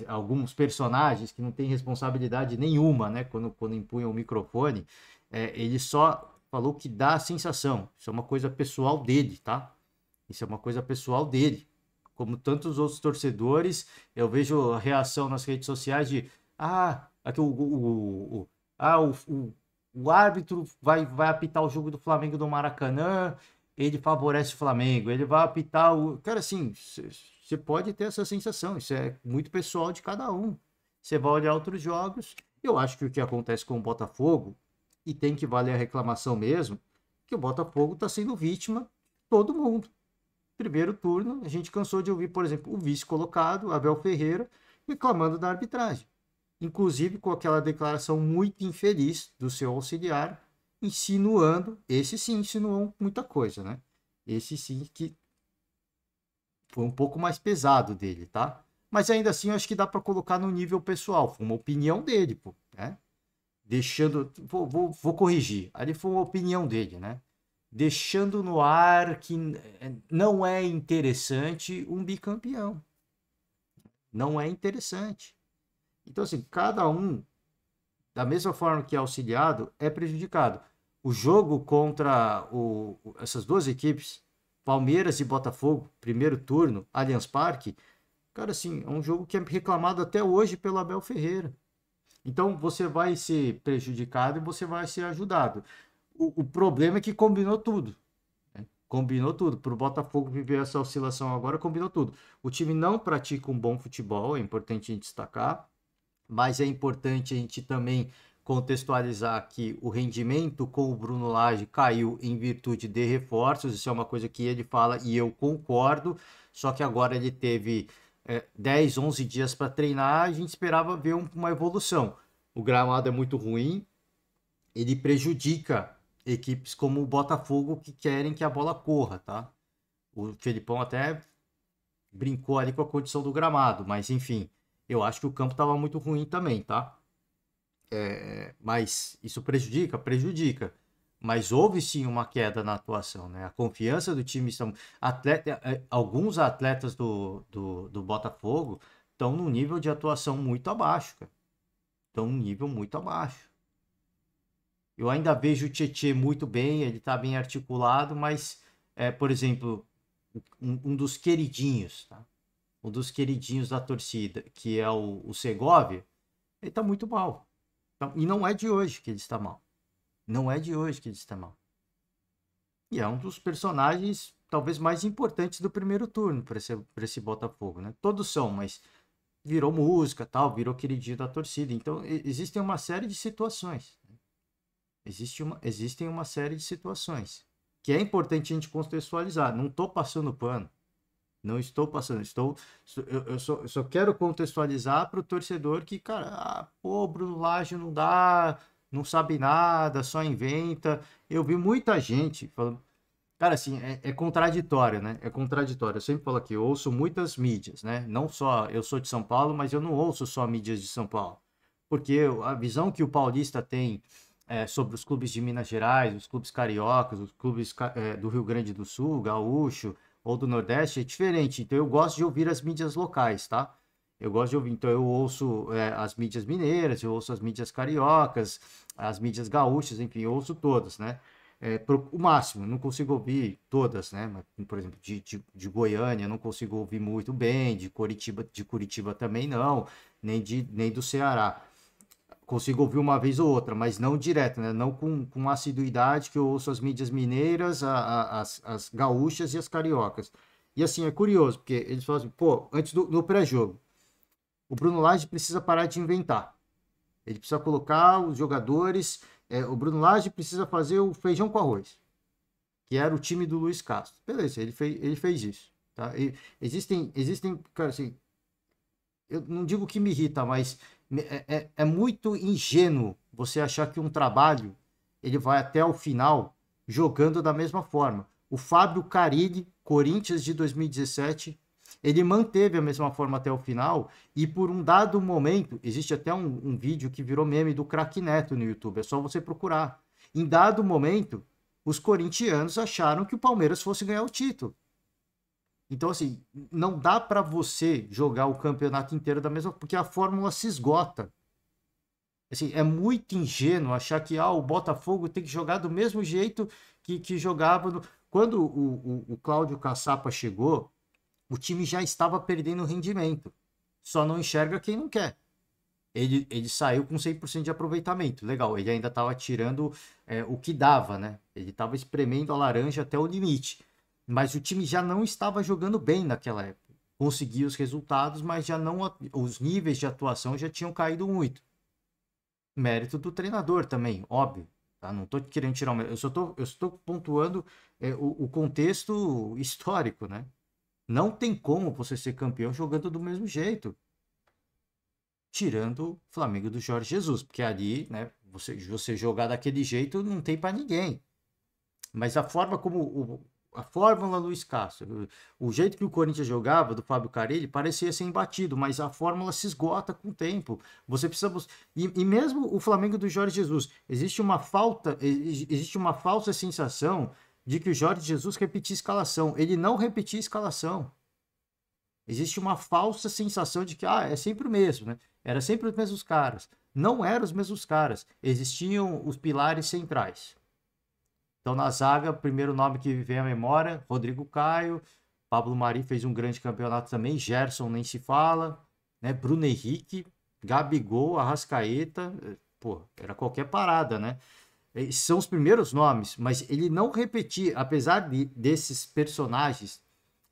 Speaker 1: alguns personagens que não têm responsabilidade nenhuma, né? Quando impunham o microfone, ele só falou que dá a sensação. Isso é uma coisa pessoal dele, tá? Isso é uma coisa pessoal dele. Como tantos outros torcedores, eu vejo a reação nas redes sociais de aqui o árbitro vai apitar o jogo do Flamengo do Maracanã, ele favorece o Flamengo, ele vai apitar o. Cara, assim, você pode ter essa sensação, isso é muito pessoal de cada um. Você vai olhar outros jogos, eu acho que o que acontece com o Botafogo, e tem que valer a reclamação mesmo, que o Botafogo está sendo vítima de todo mundo. Primeiro turno, a gente cansou de ouvir, por exemplo, o vice-colocado, Abel Ferreira, reclamando da arbitragem. Inclusive com aquela declaração muito infeliz do seu auxiliar, insinuando, esse sim insinuou muita coisa, né? Esse sim que foi um pouco mais pesado dele, tá? Mas ainda assim, eu acho que dá para colocar no nível pessoal. Foi uma opinião dele, pô, né? Deixando. Vou corrigir. Ali foi uma opinião dele, né? Deixando no ar que não é interessante um bicampeão. Não é interessante. Então, assim, cada um, da mesma forma que é auxiliado, é prejudicado. O jogo contra essas duas equipes, Palmeiras e Botafogo, primeiro turno, Allianz Parque, cara, assim, é um jogo que é reclamado até hoje pelo Abel Ferreira. Então, você vai ser prejudicado e você vai ser ajudado. O problema é que combinou tudo. Né? Combinou tudo. Para o Botafogo viver essa oscilação agora, combinou tudo. O time não pratica um bom futebol, é importante a gente destacar, mas é importante a gente também contextualizar que o rendimento com o Bruno Lage caiu em virtude de reforços, isso é uma coisa que ele fala e eu concordo, só que agora ele teve 10, 11 dias para treinar, a gente esperava ver uma evolução. O gramado é muito ruim, ele prejudica equipes como o Botafogo que querem que a bola corra, tá? O Felipão até brincou ali com a condição do gramado, mas enfim, eu acho que o campo estava muito ruim também, tá? Mas isso prejudica? Prejudica. Mas houve sim uma queda na atuação, né? A confiança do time são alguns atletas do Botafogo estão num nível de atuação muito abaixo, cara. Estão num nível muito abaixo. Eu ainda vejo o Tietê muito bem, ele tá bem articulado, mas, por exemplo, um dos queridinhos, tá? Um dos queridinhos da torcida, que é o Segovia, ele tá muito mal. Então, e não é de hoje que ele está mal. Não é de hoje que ele está mal. E é um dos personagens talvez mais importantes do primeiro turno para esse Botafogo, né? Todos são, mas virou música, tal, virou queridinho da torcida. Então, existem uma série de situações. Existem uma série de situações que é importante a gente contextualizar. Não estou passando pano. Não estou passando. Eu só quero contextualizar para o torcedor que, cara, pô, Bruno Lage não dá, não sabe nada, só inventa. Eu vi muita gente falando. Cara, assim, é contraditório, né? É contraditório. Eu sempre falo aqui, eu ouço muitas mídias, né? Não só eu sou de São Paulo, mas eu não ouço só mídias de São Paulo. Porque a visão que o paulista tem sobre os clubes de Minas Gerais, os clubes cariocas, os clubes do Rio Grande do Sul, gaúcho ou do Nordeste é diferente. Então eu gosto de ouvir as mídias locais, tá? Eu gosto de ouvir. Então eu ouço as mídias mineiras, eu ouço as mídias cariocas, as mídias gaúchas, enfim, eu ouço todas, né? O máximo, não consigo ouvir todas, né? Por exemplo, de Goiânia não consigo ouvir muito bem, de Curitiba também não, nem do Ceará. Consigo ouvir uma vez ou outra, mas não direto, né? Não com assiduidade que eu ouço as mídias mineiras, as gaúchas e as cariocas. E assim, é curioso, porque eles falam assim, pô, antes do pré-jogo, o Bruno Lage precisa parar de inventar. Ele precisa colocar os jogadores. O Bruno Lage precisa fazer o feijão com arroz, que era o time do Luiz Castro. Beleza, ele fez isso. Tá? Existem, cara, assim, eu não digo que me irrita, mas é muito ingênuo você achar que um trabalho ele vai até o final jogando da mesma forma. O Fábio Carille, Corinthians de 2017, ele manteve a mesma forma até o final e por um dado momento, existe até um vídeo que virou meme do Craque Neto no YouTube, é só você procurar. Em dado momento, os corintianos acharam que o Palmeiras fosse ganhar o título. Então, assim, não dá para você jogar o campeonato inteiro da mesma, porque a fórmula se esgota. Assim, é muito ingênuo achar que o Botafogo tem que jogar do mesmo jeito que jogava. Quando o Cláudio Caçapa chegou, o time já estava perdendo rendimento. Só não enxerga quem não quer. Ele saiu com 100% de aproveitamento. Legal, ele ainda estava tirando o que dava, né? Ele estava espremendo a laranja até o limite. Mas o time já não estava jogando bem naquela época. Conseguia os resultados, mas já não os níveis de atuação já tinham caído muito. Mérito do treinador também, óbvio. Tá? Não estou querendo tirar o mérito. Eu estou pontuando o contexto histórico, né? Não tem como você ser campeão jogando do mesmo jeito. Tirando o Flamengo do Jorge Jesus, porque ali, né, você jogar daquele jeito não tem para ninguém. Mas a forma como a fórmula Luiz Castro, o jeito que o Corinthians jogava do Fábio Carille parecia ser imbatido, mas a fórmula se esgota com o tempo. Você precisa e mesmo o Flamengo do Jorge Jesus, existe uma falsa sensação de que o Jorge Jesus repetia escalação. Ele não repetia escalação. Existe uma falsa sensação de que é sempre o mesmo, né? Era sempre os mesmos caras. Não eram os mesmos caras. Existiam os pilares centrais. Então, na zaga, o primeiro nome que vem à memória, Rodrigo Caio. Pablo Mari fez um grande campeonato também. Gerson nem se fala. Né? Bruno Henrique, Gabigol, Arrascaeta. Pô, era qualquer parada, né? Esses são os primeiros nomes, mas ele não repetia, apesar desses personagens,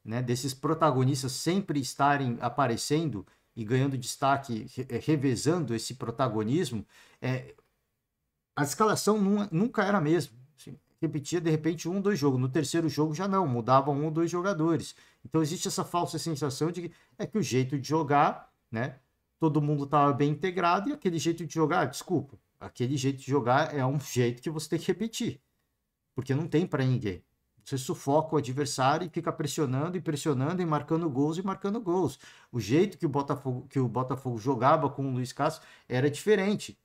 Speaker 1: né, desses protagonistas sempre estarem aparecendo e ganhando destaque, revezando esse protagonismo, a escalação nunca era a mesma. Assim, repetia de repente 1, 2 jogos. No terceiro jogo já não, mudavam 1, 2 jogadores. Então existe essa falsa sensação de que o jeito de jogar, né? Todo mundo estava bem integrado e aquele jeito de jogar, desculpa, aquele jeito de jogar é um jeito que você tem que repetir, porque não tem para ninguém. Você sufoca o adversário e fica pressionando e pressionando e marcando gols e marcando gols. O jeito que o Botafogo jogava com o Luiz Castro era diferente.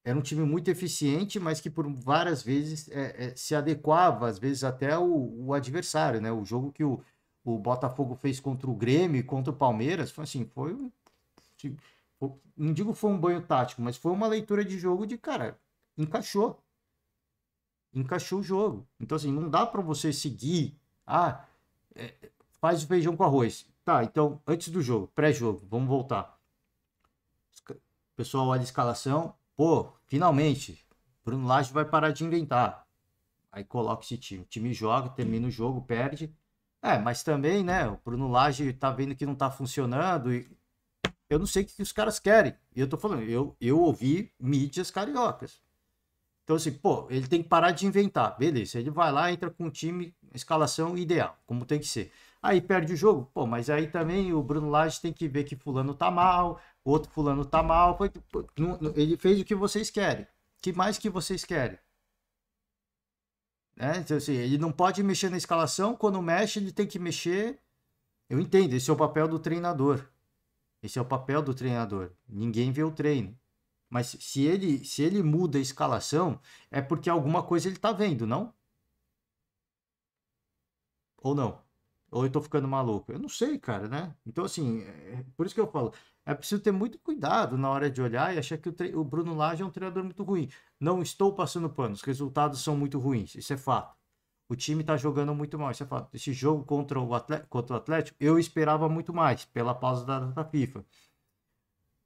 Speaker 1: Era um time muito eficiente, mas que por várias vezes se adequava, às vezes até o adversário, né? O jogo que o Botafogo fez contra o Grêmio e contra o Palmeiras, foi assim, não digo foi um banho tático, mas foi uma leitura de jogo de, cara, encaixou. Encaixou o jogo. Então, assim, não dá para você seguir. Faz o feijão com arroz. Tá, então, antes do jogo, pré-jogo, vamos voltar. O pessoal olha a escalação. Pô, finalmente, Bruno Lage vai parar de inventar. Aí coloca esse time. O time joga, termina o jogo, perde. Mas também, né? O Bruno Lage tá vendo que não tá funcionando. E eu não sei o que os caras querem. E eu tô falando, eu ouvi mídias cariocas. Então, assim, pô, ele tem que parar de inventar. Beleza, ele vai lá, entra com um time, escalação ideal, como tem que ser. Aí perde o jogo, pô, mas aí também o Bruno Lage tem que ver que fulano tá mal, outro fulano tá mal. Ele fez o que vocês querem. Que mais que vocês querem? Né? Então, assim, ele não pode mexer na escalação, quando mexe, ele tem que mexer. Eu entendo, esse é o papel do treinador. Esse é o papel do treinador. Ninguém vê o treino. Mas se ele muda a escalação, é porque alguma coisa ele tá vendo, não? Ou não? Ou eu tô ficando maluco? Eu não sei, cara, né? Então, assim, por isso que eu falo, é preciso ter muito cuidado na hora de olhar e achar que o Bruno Lage é um treinador muito ruim. Não estou passando pano, os resultados são muito ruins, isso é fato. O time tá jogando muito mal, isso é fato. Esse jogo contra o Atlético, eu esperava muito mais, pela pausa da data FIFA.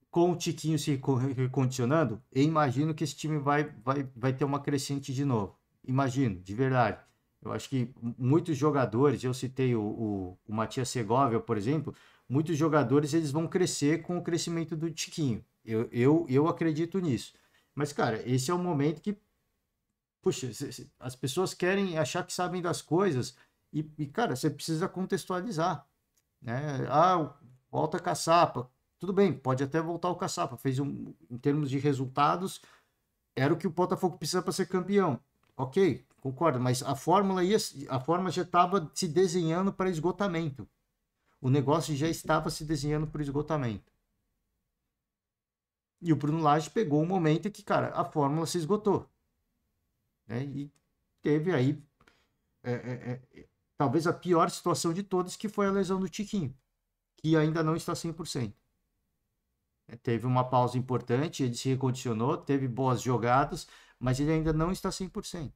Speaker 1: Com o Tiquinho se recondicionando, eu imagino que esse time vai ter uma crescente de novo. Imagino, de verdade. Eu acho que muitos jogadores, eu citei o Matias Segovia, por exemplo, muitos jogadores eles vão crescer com o crescimento do Tiquinho. Eu acredito nisso. Mas, cara, esse é o momento que, puxa, as pessoas querem achar que sabem das coisas cara, você precisa contextualizar, né? Volta a caçapa. Tudo bem, pode até voltar o caçapa. Em termos de resultados, era o que o Botafogo precisa para ser campeão. Ok, concordo, mas a fórmula já estava se desenhando para esgotamento. O negócio já estava se desenhando para esgotamento. E o Bruno Lage pegou um momento em que, cara, a fórmula se esgotou. Né? E teve aí é, é, talvez a pior situação de todas, que foi a lesão do Tiquinho, que ainda não está 100%. Teve uma pausa importante, ele se recondicionou, teve boas jogadas, mas ele ainda não está 100%.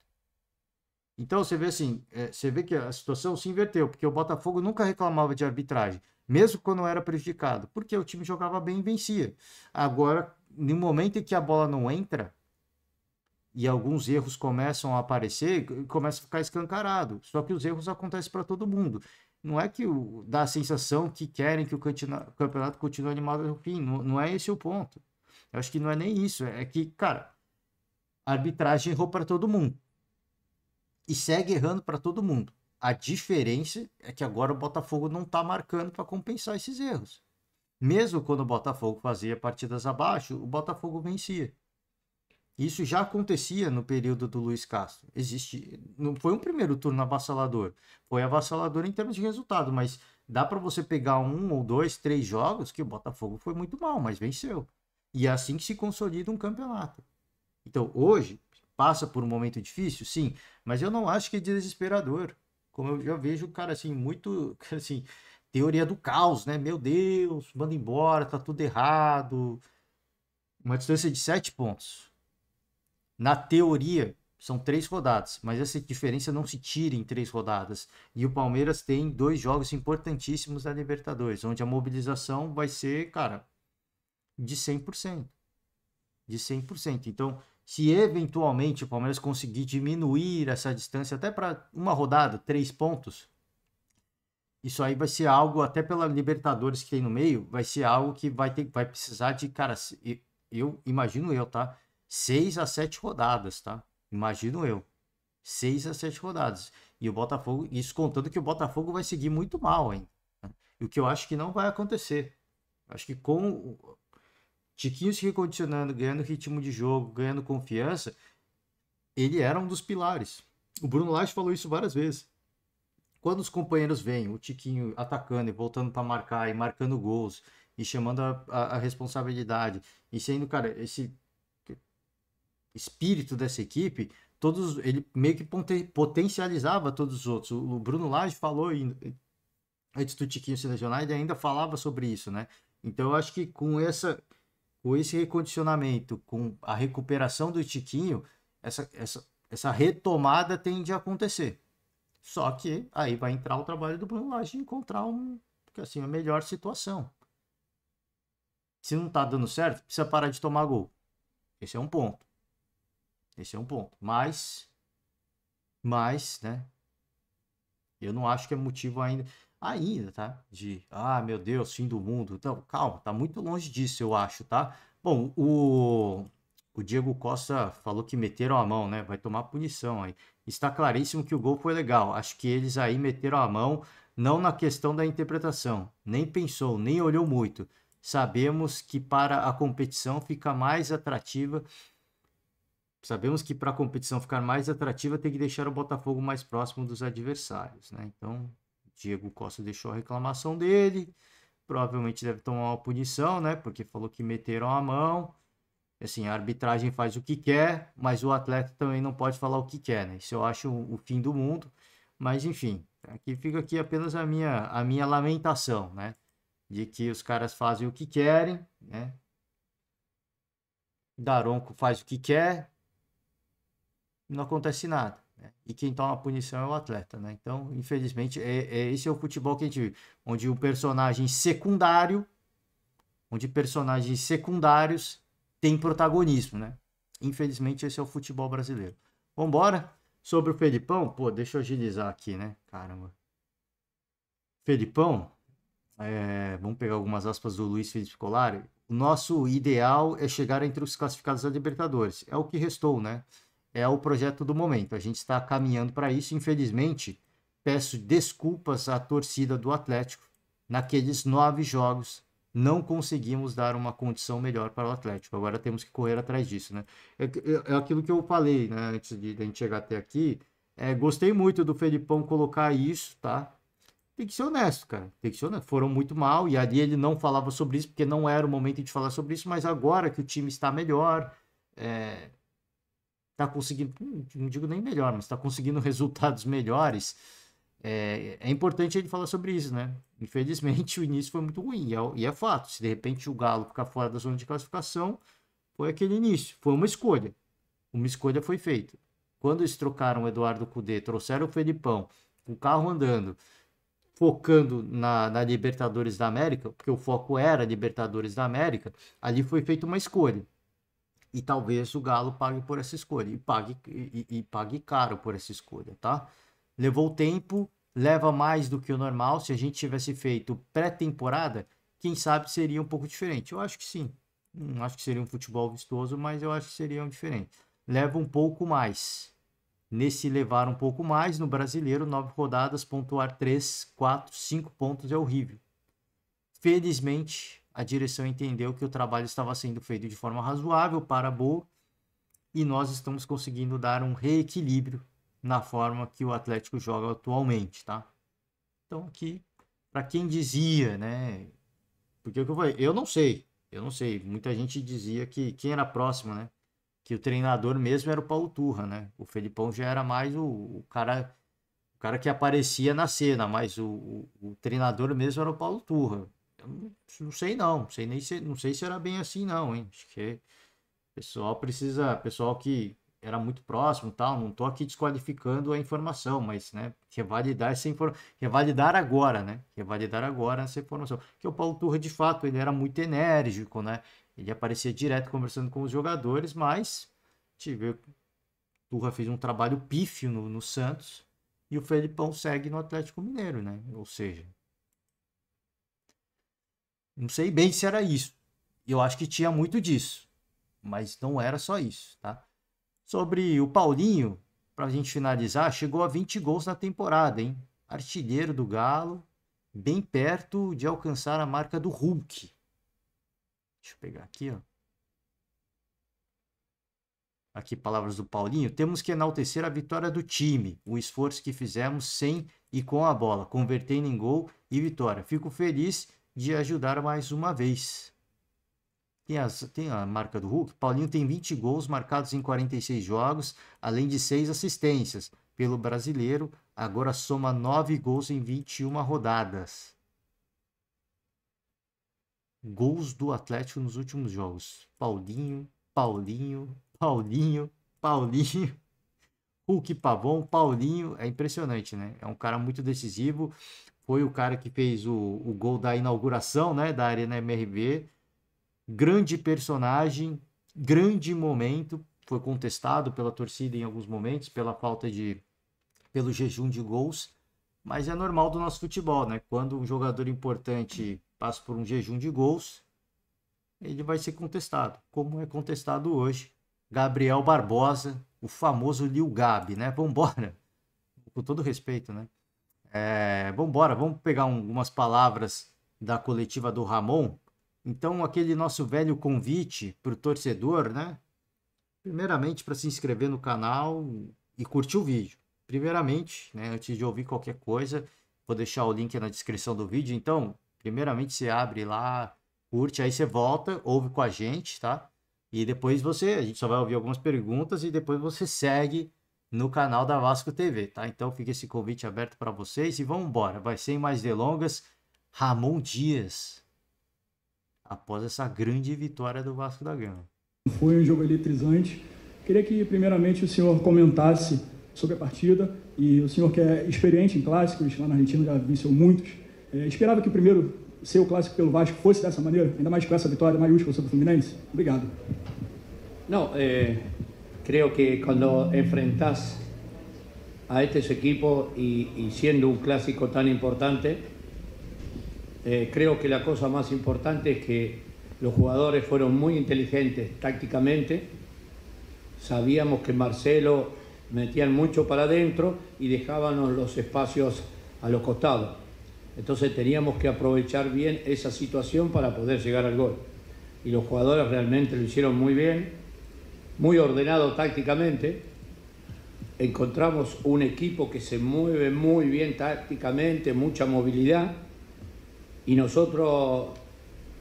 Speaker 1: Então você vê assim, você vê que a situação se inverteu, porque o Botafogo nunca reclamava de arbitragem, mesmo quando era prejudicado, porque o time jogava bem e vencia. Agora, no momento em que a bola não entra e alguns erros começam a aparecer, começa a ficar escancarado. Só que os erros acontecem para todo mundo. Não é que dá a sensação que querem que o campeonato continue animado no fim. Não, não é esse o ponto. Eu acho que não é nem isso. É que, cara, a arbitragem errou para todo mundo. E segue errando para todo mundo. A diferença é que agora o Botafogo não está marcando para compensar esses erros. Mesmo quando o Botafogo fazia partidas abaixo, o Botafogo vencia. Isso já acontecia no período do Luiz Castro. Não foi um primeiro turno avassalador. Foi avassalador em termos de resultado, mas dá para você pegar um ou dois, três jogos que o Botafogo foi muito mal, mas venceu. E é assim que se consolida um campeonato. Então, hoje, passa por um momento difícil, sim, mas eu não acho que é desesperador. Como eu já vejo, cara, assim, muito, assim, teoria do caos, né? Meu Deus, manda embora, tá tudo errado. Uma distância de 7 pontos. Na teoria, são 3 rodadas, mas essa diferença não se tira em 3 rodadas. E o Palmeiras tem 2 jogos importantíssimos da Libertadores, onde a mobilização vai ser, cara, de 100%. De 100%. Então, se eventualmente o Palmeiras conseguir diminuir essa distância até para uma rodada, 3 pontos, isso aí vai ser algo, até pela Libertadores que tem no meio, vai ser algo que vai precisar de, cara, eu imagino eu, tá? 6 a 7 rodadas, tá? Imagino eu. 6 a 7 rodadas. E o Botafogo, isso contando que o Botafogo vai seguir muito mal, hein? E o que eu acho que não vai acontecer. Acho que com o Tiquinho se recondicionando, ganhando ritmo de jogo, ganhando confiança, ele era um dos pilares. O Bruno Lage falou isso várias vezes. Quando os companheiros vêm, o Tiquinho atacando e voltando para marcar e marcando gols e chamando a responsabilidade e sendo, cara, esse espírito dessa equipe, ele meio que potencializava todos os outros. O Bruno Lage falou antes do Tiquinho se lesionar, ele ainda falava sobre isso, né? Então eu acho que com com esse recondicionamento, com a recuperação do Tiquinho, essa retomada tende a acontecer. Só que aí vai entrar o trabalho do Bruno Lage de encontrar assim, a melhor situação. Se não tá dando certo, precisa parar de tomar gol. Esse é um ponto. Esse é um ponto. Mas, né? Eu não acho que é motivo ainda, tá? Meu Deus, fim do mundo. Então, calma, tá muito longe disso, eu acho, tá? Bom, o Diego Costa falou que meteram a mão, né? Vai tomar punição aí. Está claríssimo que o gol foi legal. Acho que eles aí meteram a mão, não na questão da interpretação. Nem pensou, nem olhou muito. Sabemos que para a competição fica mais atrativa. Sabemos que para a competição ficar mais atrativa tem que deixar o Botafogo mais próximo dos adversários, né? Então, Diego Costa deixou a reclamação dele. Provavelmente deve tomar uma punição, né? Porque falou que meteram a mão. Assim, a arbitragem faz o que quer, mas o atleta também não pode falar o que quer, né? Isso eu acho o fim do mundo. Mas, enfim, aqui fica aqui apenas a minha lamentação, né? De que os caras fazem o que querem, né? Daronco faz o que quer, não acontece nada, né? E quem toma a punição é o atleta, né? Então, infelizmente, esse é o futebol que a gente vive, onde personagens secundários têm protagonismo, né? Infelizmente, esse é o futebol brasileiro. Vambora? Sobre o Felipão, pô, deixa eu agilizar aqui, né? Caramba. Felipão, vamos pegar algumas aspas do Luiz Felipe Scolari. O nosso ideal é chegar entre os classificados da Libertadores. É o que restou, né? É o projeto do momento. A gente está caminhando para isso. Infelizmente, peço desculpas à torcida do Atlético. Naqueles 9 jogos, não conseguimos dar uma condição melhor para o Atlético. Agora temos que correr atrás disso, né? É aquilo que eu falei, né? Antes de a gente chegar até aqui. Gostei muito do Felipão colocar isso, tá? Tem que ser honesto, cara. Tem que ser honesto. Foram muito mal e ali ele não falava sobre isso porque não era o momento de falar sobre isso, mas agora que o time está melhor, tá conseguindo, não digo nem melhor, mas está conseguindo resultados melhores, é importante ele falar sobre isso, né? Infelizmente o início foi muito ruim e é fato. Se de repente o Galo ficar fora da zona de classificação, foi aquele início. Foi uma escolha. Uma escolha foi feita. Quando eles trocaram o Eduardo Cudê, trouxeram o Felipão, o carro andando, focando na Libertadores da América, porque o foco era Libertadores da América, ali foi feita uma escolha. E talvez o Galo pague por essa escolha. E pague caro por essa escolha, tá? Levou tempo, leva mais do que o normal. Se a gente tivesse feito pré-temporada, quem sabe seria um pouco diferente. Eu acho que sim. Não acho que seria um futebol vistoso, mas eu acho que seria um diferente. Leva um pouco mais. Nesse levar um pouco mais, no brasileiro, 9 rodadas, pontuar 3, 4, 5 pontos é horrível. Felizmente, a direção entendeu que o trabalho estava sendo feito de forma razoável, para boa, e nós estamos conseguindo dar um reequilíbrio na forma que o Atlético joga atualmente, tá? Então aqui, para quem dizia, né? Porque o que eu falei, eu não sei. Muita gente dizia que quem era próximo, né? Que o treinador mesmo era o Paulo Turra, né? O Felipão já era mais o cara que aparecia na cena, mas o treinador mesmo era o Paulo Turra. Eu não sei não, não sei se era bem assim não, hein? Acho que pessoal que era muito próximo, tal, não tô aqui desqualificando a informação, mas, né, revalidar agora, né? Revalidar agora essa informação. Que o Paulo Turra, de fato, ele era muito enérgico, né? Ele aparecia direto conversando com os jogadores, mas o Turra fez um trabalho pífio no Santos e o Felipão segue no Atlético Mineiro, né? Ou seja, não sei bem se era isso. Eu acho que tinha muito disso, mas não era só isso, tá? Sobre o Paulinho, para a gente finalizar, chegou a 20 gols na temporada, hein? Artilheiro do Galo, bem perto de alcançar a marca do Hulk. Deixa eu pegar aqui, ó. Aqui, palavras do Paulinho. Temos que enaltecer a vitória do time, o esforço que fizemos sem e com a bola, convertendo em gol e vitória. Fico feliz de ajudar mais uma vez. Tem a marca do Hulk. Paulinho tem 20 gols marcados em 46 jogos, além de 6 assistências. Pelo brasileiro, agora soma 9 gols em 21 rodadas. Gols do Atlético nos últimos jogos. Paulinho, Paulinho, Paulinho, Paulinho. Hulk, Pavão, Paulinho. É impressionante, né? É um cara muito decisivo. Foi o cara que fez o gol da inauguração, né, da Arena MRV. Grande personagem, grande momento. Foi contestado pela torcida em alguns momentos pelo jejum de gols, mas é normal do nosso futebol, né? Quando um jogador importante passa por um jejum de gols, ele vai ser contestado, como é contestado hoje. Gabriel Barbosa, o famoso Lil Gabi, né? Vambora, com todo respeito, né? Vambora, vamos pegar algumas palavras da coletiva do Ramon. Então, aquele nosso velho convite para o torcedor, né? Primeiramente, para se inscrever no canal e curtir o vídeo. Primeiramente, né, antes de ouvir qualquer coisa, vou deixar o link na descrição do vídeo. Então, primeiramente você abre lá, curte, aí você volta, ouve com a gente, tá? E depois a gente só vai ouvir algumas perguntas e depois você segue no canal da Vasco TV, tá? Então fica esse convite aberto para vocês e vamos embora. Vai sem mais delongas, Ramon Dias, após essa grande vitória do Vasco da Gama.
Speaker 2: Foi um jogo eletrizante. Queria que, primeiramente, o senhor comentasse sobre a partida. E o senhor que é experiente em clássicos, lá na Argentina já venceu muitos. Esperava que o primeiro seu clássico pelo Vasco fosse dessa maneira, ainda mais com essa vitória maiúscula sobre o Fluminense? Obrigado.
Speaker 3: No, creo que cuando enfrentás a estos equipos y siendo un clásico tan importante, creo que la cosa más importante es que los jugadores fueron muy inteligentes tácticamente. Sabíamos que Marcelo metían mucho para adentro y dejábamos los espacios a los costados. Entonces teníamos que aprovechar bien esa situación para poder llegar al gol. Y los jugadores realmente lo hicieron muy bien, muy ordenado tácticamente. Encontramos un equipo que se mueve muy bien tácticamente, mucha movilidad. Y nosotros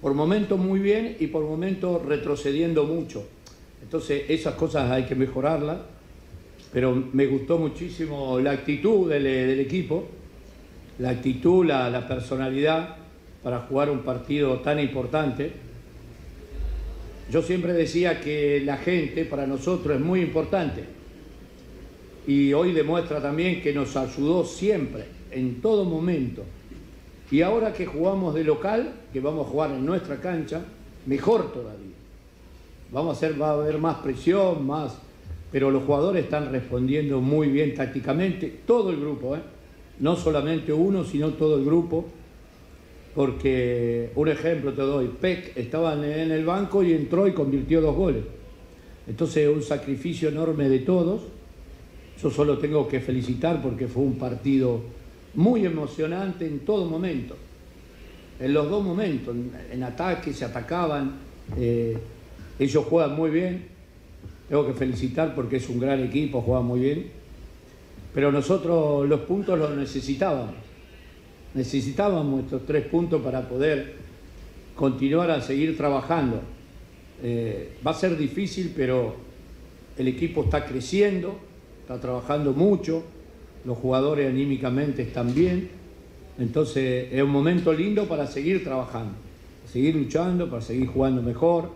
Speaker 3: por momentos muy bien y por momentos retrocediendo mucho. Entonces esas cosas hay que mejorarlas, pero me gustó muchísimo la actitud del equipo, la actitud, la personalidad para jugar un partido tan importante. Yo siempre decía que la gente para nosotros es muy importante y hoy demuestra también que nos ayudó siempre, en todo momento. Y ahora que jugamos de local, que vamos a jugar en nuestra cancha, mejor todavía. Va a haber más presión, pero los jugadores están respondiendo muy bien tácticamente, todo el grupo, no solamente uno, sino todo el grupo, porque un ejemplo te doy, Peck estaba en el banco y entró y convirtió 2 goles. Entonces un sacrificio enorme de todos. Yo solo tengo que felicitar porque fue un partido muy emocionante en todo momento, en los dos momentos, en ataque, se atacaban, ellos juegan muy bien, tengo que felicitar porque es un gran equipo, juegan muy bien, pero nosotros los puntos los necesitábamos estos 3 puntos para poder continuar a seguir trabajando. Va a ser difícil, pero el equipo está creciendo, está trabajando mucho, los jugadores anímicamente están bien, entonces es un momento lindo para seguir trabajando, para seguir luchando, para seguir jugando mejor.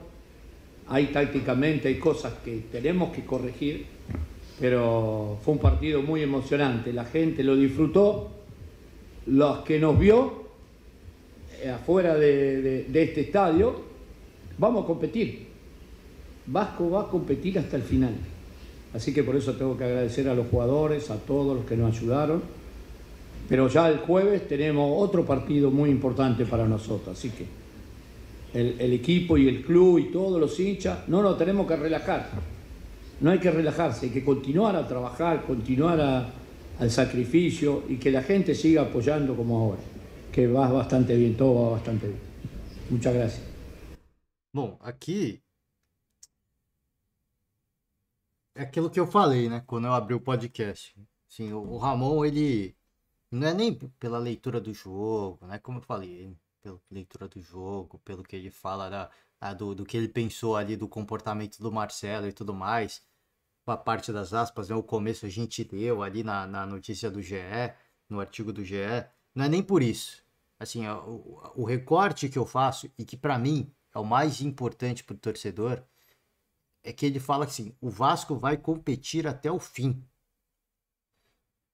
Speaker 3: Hay tácticamente, hay cosas que tenemos que corregir, pero fue un partido muy emocionante, la gente lo disfrutó, los que nos vio afuera de este estadio, vamos a competir, Vasco va a competir hasta el final. Así que por eso tengo que agradecer a los jugadores, a todos los que nos ayudaron. Pero ya el jueves tenemos otro partido muy importante para nosotros. Así que el equipo y el club y todos los hinchas no nos tenemos que relajar. No hay que relajarse, hay que continuar a trabajar, continuar al sacrificio y que la gente siga apoyando como ahora. Que va bastante bien, todo va bastante bien. Muchas gracias.
Speaker 1: Bom, aqui é aquilo que eu falei, né? Quando eu abri o podcast. Assim, o Ramon, ele não é nem pela leitura do jogo, né? Como eu falei, pela leitura do jogo, pelo que ele fala do que ele pensou ali do comportamento do Marcelo e tudo mais. A parte das aspas, né? O começo a gente leu ali na notícia do GE, no artigo do GE. Não é nem por isso. assim, o recorte que eu faço, e que para mim é o mais importante para o torcedor, é que ele fala assim, o Vasco vai competir até o fim.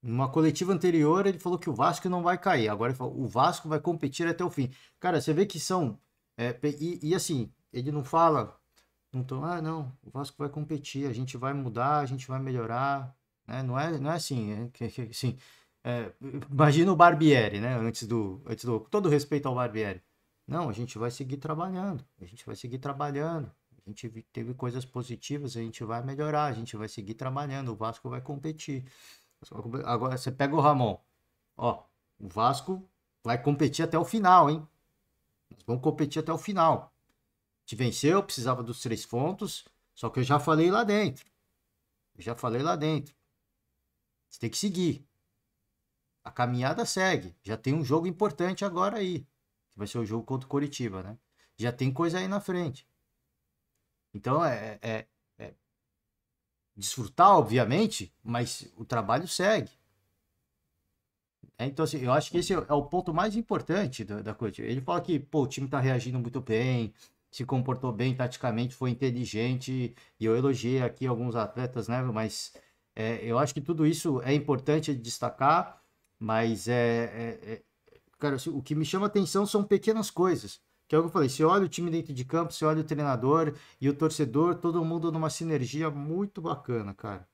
Speaker 1: Numa coletiva anterior, ele falou que o Vasco não vai cair. Agora ele falou, o Vasco vai competir até o fim. Cara, você vê que são... e assim, ele não fala... não, o Vasco vai competir, a gente vai mudar, a gente vai melhorar. Né? Não é assim, assim imagina o Barbieri, né? Antes do... Com todo respeito ao Barbieri. Não, a gente vai seguir trabalhando. A gente vai seguir trabalhando. A gente teve coisas positivas, a gente vai melhorar, a gente vai seguir trabalhando. O Vasco vai competir. Agora você pega o Ramon. Ó, o Vasco vai competir até o final, hein? Nós vamos competir até o final. Te venceu, precisava dos 3 pontos. Só que eu já falei lá dentro. Você tem que seguir. A caminhada segue. Já tem um jogo importante agora aí. Que vai ser o jogo contra o Coritiba, né? Já tem coisa aí na frente. Então desfrutar, obviamente, mas o trabalho segue. Então, assim, eu acho que esse é o ponto mais importante da coisa. Ele fala que, pô, o time tá reagindo muito bem, se comportou bem taticamente, foi inteligente, e eu elogiei aqui alguns atletas, né? Mas eu acho que tudo isso é importante destacar, mas cara, o que me chama atenção são pequenas coisas. Que é o que eu falei, você olha o time dentro de campo, você olha o treinador e o torcedor, todo mundo numa sinergia muito bacana, cara.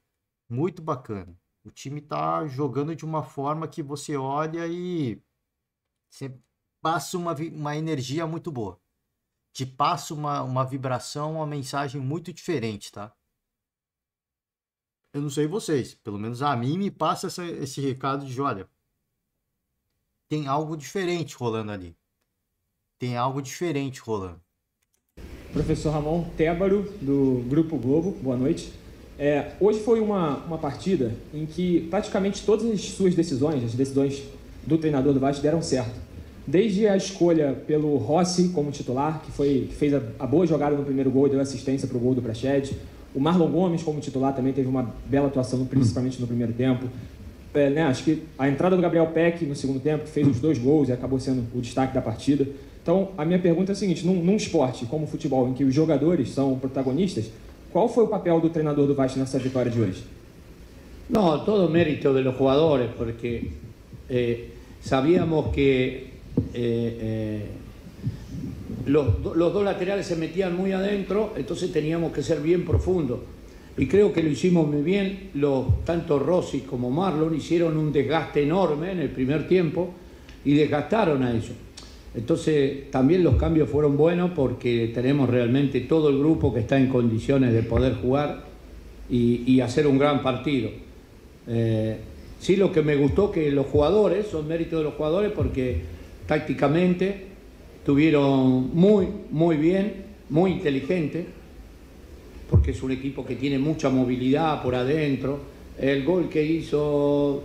Speaker 1: Muito bacana. O time tá jogando de uma forma que você olha e você passa uma energia muito boa. Te passa uma vibração, uma mensagem muito diferente, tá? Eu não sei vocês, pelo menos a mim me passa esse recado de, olha, tem algo diferente rolando ali. Tem algo diferente rolando.
Speaker 4: Professor Ramon Tébaro, do Grupo Globo, boa noite. Hoje foi uma partida em que praticamente todas as suas decisões, as decisões do treinador do Vasco deram certo. Desde a escolha pelo Rossi como titular, que fez a boa jogada no primeiro gol e deu assistência para o gol do Praxedes. O Marlon Gomes como titular também teve uma bela atuação, principalmente no primeiro tempo. Acho que a entrada do Gabriel Peck no segundo tempo, que fez os 2 gols e acabou sendo o destaque da partida. Então, a minha pergunta é a seguinte, num esporte como o futebol, em que os jogadores são protagonistas, qual foi o papel do treinador do Vasco nessa vitória de hoje?
Speaker 3: No, todo mérito de los jugadores, porque sabíamos que los 2 laterales se metían muy adentro, entonces teníamos que ser bien profundos. Y creo que lo hicimos muy bien. Tanto Rossi como Marlon hicieron un desgaste enorme en el primer tiempo y desgastaron a ellos. Entonces también los cambios fueron buenos porque tenemos realmente todo el grupo que está en condiciones de poder jugar y hacer un gran partido. Sí, lo que me gustó que los jugadores, son méritos de los jugadores porque tácticamente estuvieron muy bien, muy inteligentes, porque es un equipo que tiene mucha movilidad por adentro. El gol que hizo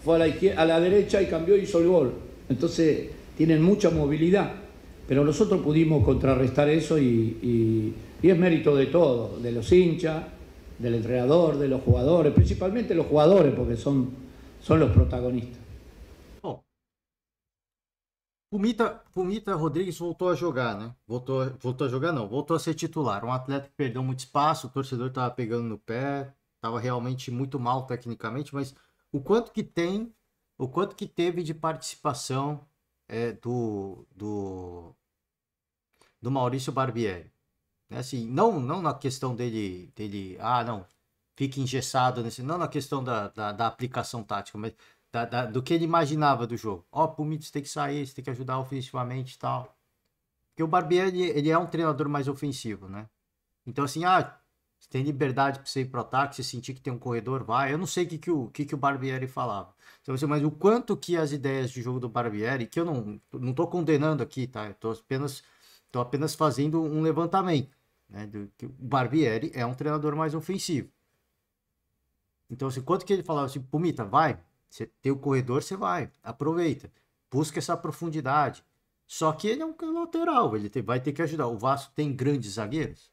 Speaker 3: fue a la derecha y cambió y hizo el gol. Entonces tienen mucha movilidad, pero nosotros pudimos contrarrestar eso y es mérito de todos, de los hinchas, del entrenador, de los jugadores, principalmente los jugadores, porque son los protagonistas.
Speaker 1: Bom, Pumita Rodrigues voltou a jogar, né? Voltou a jogar não, voltou a ser titular. Um atleta que perdeu muito espaço, o torcedor estava pegando no pé, estava realmente muito mal tecnicamente, mas o quanto que teve de participação do Maurício Barbieri. Assim, não na questão dele, não, fica engessado, não na questão da aplicação tática, mas do que ele imaginava do jogo. Pumita, você tem que sair, você tem que ajudar ofensivamente e tal. Porque o Barbieri, ele é um treinador mais ofensivo, né? Então, assim, você tem liberdade para você ir pro ataque, você sentir que tem um corredor, vai. Eu não sei o que o Barbieri falava. Então, assim, mas o quanto que as ideias de jogo do Barbieri, que eu não tô condenando aqui, tá? Eu tô apenas fazendo um levantamento, né? Que o Barbieri é um treinador mais ofensivo. Então, assim, quanto que ele falava assim, Pumita, vai, você tem o corredor, você vai, aproveita, busca essa profundidade. Só que ele é um lateral, ele vai ter que ajudar. O Vasco tem grandes zagueiros,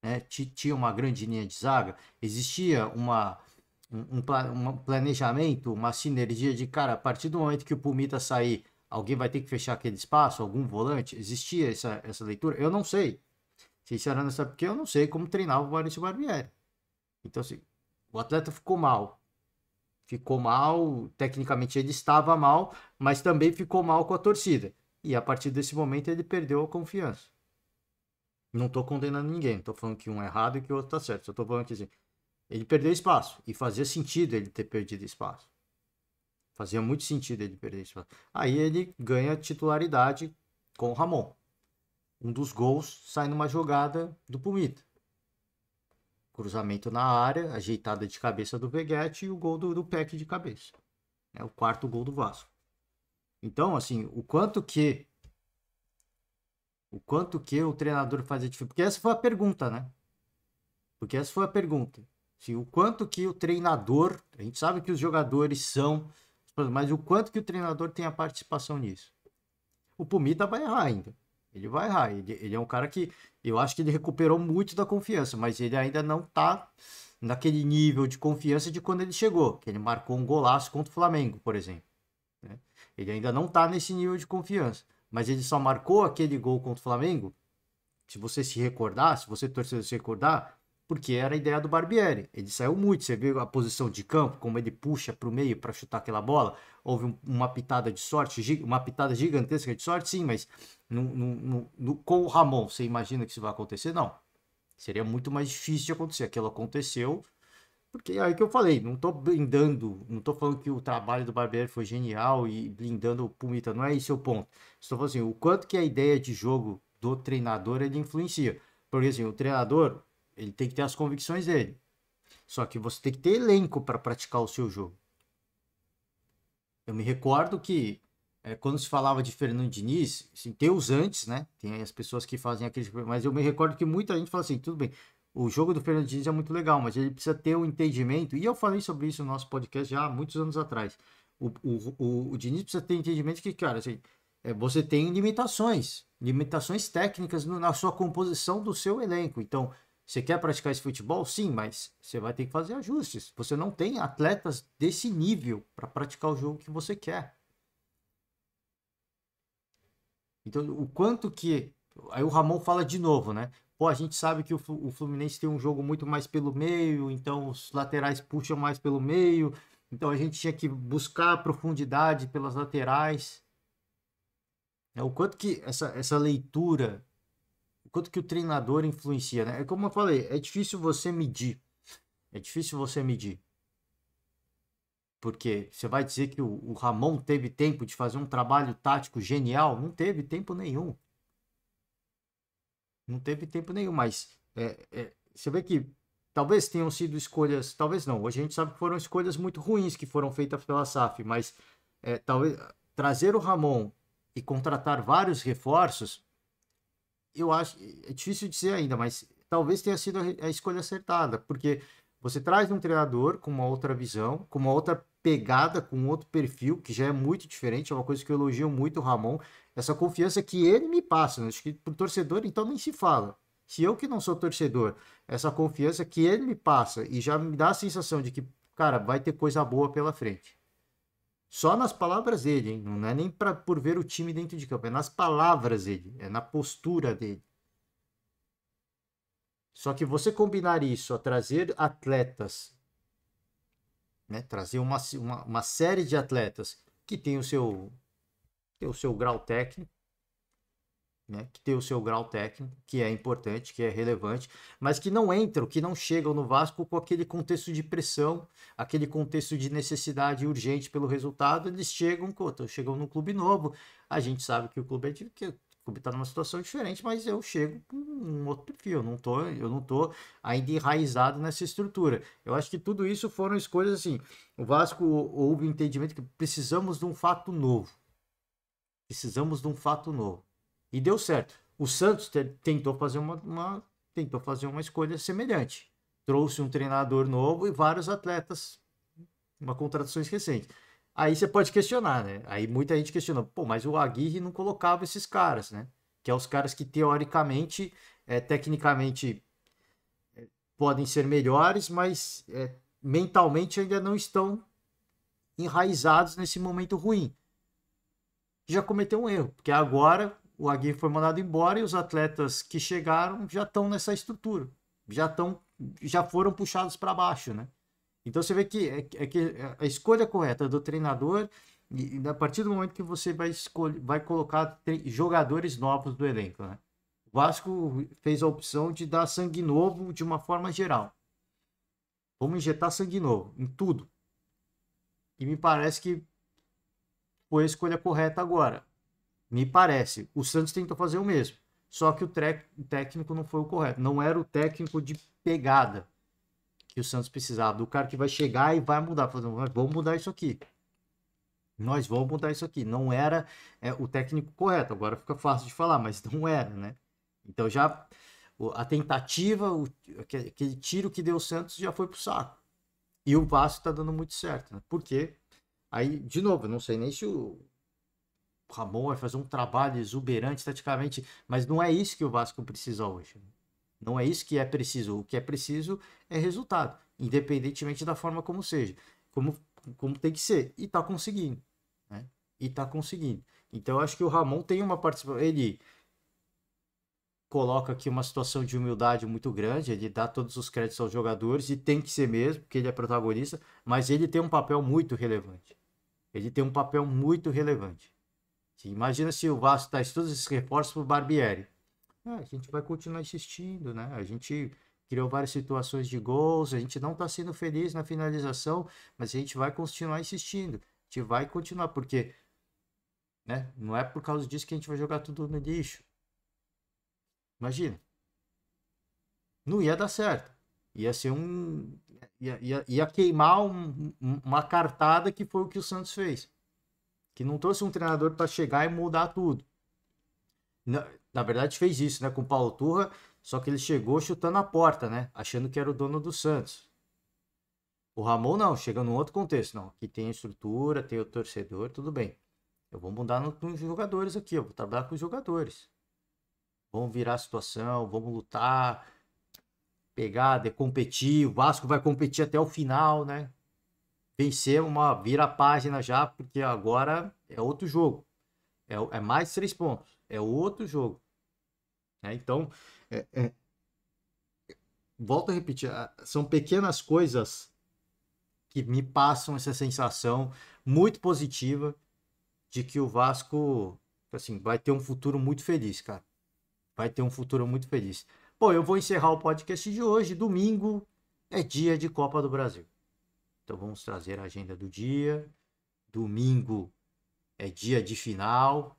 Speaker 1: né? Tinha uma grande linha de zaga, existia um planejamento, uma sinergia de, cara, a partir do momento que o Pumita sair, Alguém vai ter que fechar aquele espaço, algum volante? Existia essa leitura? Eu não sei. Sinceramente, sabe porque eu não sei como treinar o Maurício Barbieri. Então, assim, o atleta ficou mal. Ficou mal, tecnicamente ele estava mal, mas também ficou mal com a torcida. E a partir desse momento ele perdeu a confiança. Não estou condenando ninguém, não estou falando que um é errado e que o outro está certo. Só estou falando que assim, ele perdeu espaço. E fazia sentido ele ter perdido espaço. Fazia muito sentido ele perder espaço. Aí ele ganha titularidade com o Ramon. Um dos gols sai numa jogada do Pumita. Cruzamento na área, ajeitada de cabeça do Veguete e o gol do Peck de cabeça. É o quarto gol do Vasco. Então, assim, o quanto que o treinador faz a diferença. Porque essa foi a pergunta, né? Porque essa foi a pergunta. Assim, o quanto que o treinador, a gente sabe que os jogadores são, mas o quanto que o treinador tem a participação nisso. O Pumita vai errar ainda. Ele vai errar. Ele é um cara que eu acho que ele recuperou muito da confiança, mas ele ainda não tá naquele nível de confiança de quando ele chegou, que ele marcou um golaço contra o Flamengo, por exemplo. Né? Ele ainda não tá nesse nível de confiança, mas ele só marcou aquele gol contra o Flamengo, se você se recordar, se você torcedor se recordar, porque era a ideia do Barbieri. Ele saiu muito, você viu a posição de campo, como ele puxa para o meio para chutar aquela bola. Houve uma pitada de sorte, uma pitada gigantesca de sorte, sim, mas com o Ramon, você imagina que isso vai acontecer? Não. Seria muito mais difícil de acontecer. Aquilo aconteceu, porque é aí que eu falei, não estou blindando, não estou falando que o trabalho do Barbieri foi genial e blindando o Pumita, não é esse o ponto. Estou falando assim, o quanto que a ideia de jogo do treinador ele influencia. Porque assim, o treinador, ele tem que ter as convicções dele. Só que você tem que ter elenco para praticar o seu jogo. Eu me recordo que quando se falava de Fernando Diniz, assim, tem os antes, né? Tem as pessoas que fazem aqueles... Mas eu me recordo que muita gente fala assim, tudo bem, o jogo do Fernando Diniz é muito legal, mas ele precisa ter um entendimento. E eu falei sobre isso no nosso podcast já há muitos anos atrás. O Diniz precisa ter entendimento que, cara, assim, você tem limitações técnicas na sua composição do seu elenco. Então, você quer praticar esse futebol? Sim, mas você vai ter que fazer ajustes. Você não tem atletas desse nível para praticar o jogo que você quer. Então, o quanto que... Aí o Ramon fala de novo, né? Pô, a gente sabe que o Fluminense tem um jogo muito mais pelo meio, então os laterais puxam mais pelo meio, então a gente tinha que buscar profundidade pelas laterais. O quanto que essa leitura, o quanto que o treinador influencia, né? É como eu falei, é difícil você medir. É difícil você medir. Porque você vai dizer que o Ramon teve tempo de fazer um trabalho tático genial? Não teve tempo nenhum. Não teve tempo nenhum, mas você vê que talvez tenham sido escolhas, talvez não, hoje a gente sabe que foram escolhas muito ruins que foram feitas pela SAF, mas talvez trazer o Ramon e contratar vários reforços, eu acho, é difícil dizer ainda, mas talvez tenha sido a escolha acertada, porque você traz um treinador com uma outra visão, com uma outra pegada, com outro perfil, que já é muito diferente, é uma coisa que eu elogio muito o Ramon, essa confiança que ele me passa, né? Acho que pro torcedor então nem se fala. Se eu que não sou torcedor, essa confiança que ele me passa e já me dá a sensação de que, cara, vai ter coisa boa pela frente. Só nas palavras dele, hein? Não é nem por ver o time dentro de campo, é nas palavras dele, é na postura dele. Só que você combinar isso a trazer atletas, né? Trazer uma série de atletas que tem o seu grau técnico, né? Que tem o seu grau técnico, que é importante, que é relevante, mas que não entram, que não chegam no Vasco com aquele contexto de pressão, aquele contexto de necessidade urgente pelo resultado, eles chegam no clube novo, a gente sabe que o clube está numa situação diferente, mas eu chego com um outro perfil, eu não tô ainda enraizado nessa estrutura. Eu acho que tudo isso foram escolhas assim, o Vasco houve um entendimento que precisamos de um fato novo. Precisamos de um fato novo. E deu certo. O Santos tentou fazer uma escolha semelhante. Trouxe um treinador novo e vários atletas, uma contratações recentes. Aí você pode questionar, né? Aí muita gente questiona, pô, mas o Aguirre não colocava esses caras, né? Que é os caras que teoricamente, tecnicamente, podem ser melhores, mas mentalmente ainda não estão enraizados nesse momento ruim. já cometeu um erro, porque agora o Aguirre foi mandado embora e os atletas que chegaram já estão nessa estrutura, já foram puxados para baixo, né? Então você vê que que a escolha correta do treinador, e a partir do momento que você vai colocar jogadores novos do elenco, né? O Vasco fez a opção de dar sangue novo de uma forma geral. Vamos injetar sangue novo em tudo. E me parece que foi a escolha correta agora. Me parece. O Santos tentou fazer o mesmo. Só que o técnico não foi o correto. Não era o técnico de pegada que o Santos precisava. Do cara que vai chegar e vai mudar. Vamos mudar isso aqui. Nós vamos mudar isso aqui. Não era o técnico correto. Agora fica fácil de falar, mas não era, né? Então já a tentativa, aquele tiro que deu o Santos já foi pro saco. E o Vasco tá dando muito certo, né? Por quê? Aí, de novo, eu não sei nem se o Ramon vai fazer um trabalho exuberante taticamente, mas não é isso que o Vasco precisa hoje. Não é isso que é preciso. O que é preciso é resultado, independentemente da forma como seja, como tem que ser. E tá conseguindo, né? E tá conseguindo. Então, eu acho que o Ramon tem uma participação. Ele coloca aqui uma situação de humildade muito grande, ele dá todos os créditos aos jogadores, e tem que ser mesmo, porque ele é protagonista, mas ele tem um papel muito relevante. Ele tem um papel muito relevante. Imagina se o Vasco traz todos esses reforços para o Barbieri. A gente vai continuar insistindo, né? A gente criou várias situações de gols, a gente não está sendo feliz na finalização, mas a gente vai continuar insistindo. A gente vai continuar, porque, né, não é por causa disso que a gente vai jogar tudo no lixo. Imagina. Não ia dar certo. Ia ser ia queimar uma cartada, que foi o que o Santos fez. Que não trouxe um treinador para chegar e mudar tudo. Na verdade fez isso, né, com o Paulo Turra, só que ele chegou chutando a porta, né, achando que era o dono do Santos. O Ramon não, chega num outro contexto. Não, aqui tem a estrutura, tem o torcedor, tudo bem. Eu vou mudar nos jogadores aqui, eu vou trabalhar com os jogadores. Vamos virar a situação, vamos lutar, pegar, competir. O Vasco vai competir até o final, né? Vencer vira a página já, porque agora é outro jogo. É mais 3 pontos. É outro jogo. Então, volto a repetir, são pequenas coisas que me passam essa sensação muito positiva de que o Vasco, assim, vai ter um futuro muito feliz, cara. Vai ter um futuro muito feliz. Bom, eu vou encerrar o podcast de hoje. Domingo é dia de Copa do Brasil. Então vamos trazer a agenda do dia. Domingo é dia de final.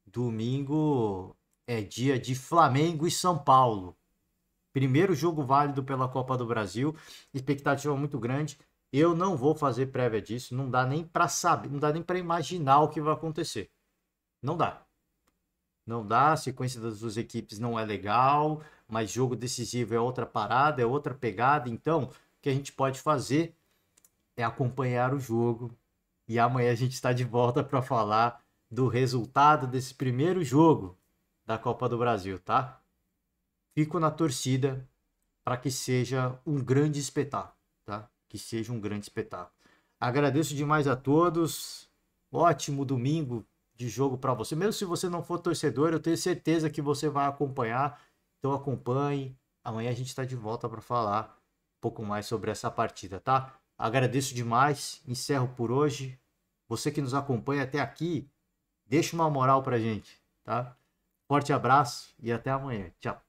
Speaker 1: Domingo é dia de Flamengo e São Paulo. Primeiro jogo válido pela Copa do Brasil. Expectativa muito grande. Eu não vou fazer prévia disso. Não dá nem para saber, não dá nem para imaginar o que vai acontecer. Não dá. Não dá, a sequência das duas equipes não é legal, mas jogo decisivo é outra parada, é outra pegada. Então, o que a gente pode fazer é acompanhar o jogo. E amanhã a gente está de volta para falar do resultado desse primeiro jogo da Copa do Brasil, tá? Fico na torcida para que seja um grande espetáculo, tá? Que seja um grande espetáculo. Agradeço demais a todos. Ótimo domingo de jogo para você. Mesmo se você não for torcedor, eu tenho certeza que você vai acompanhar. Então acompanhe. Amanhã a gente está de volta para falar um pouco mais sobre essa partida, tá? Agradeço demais. Encerro por hoje. Você que nos acompanha até aqui, deixa uma moral pra gente, tá? Forte abraço e até amanhã. Tchau.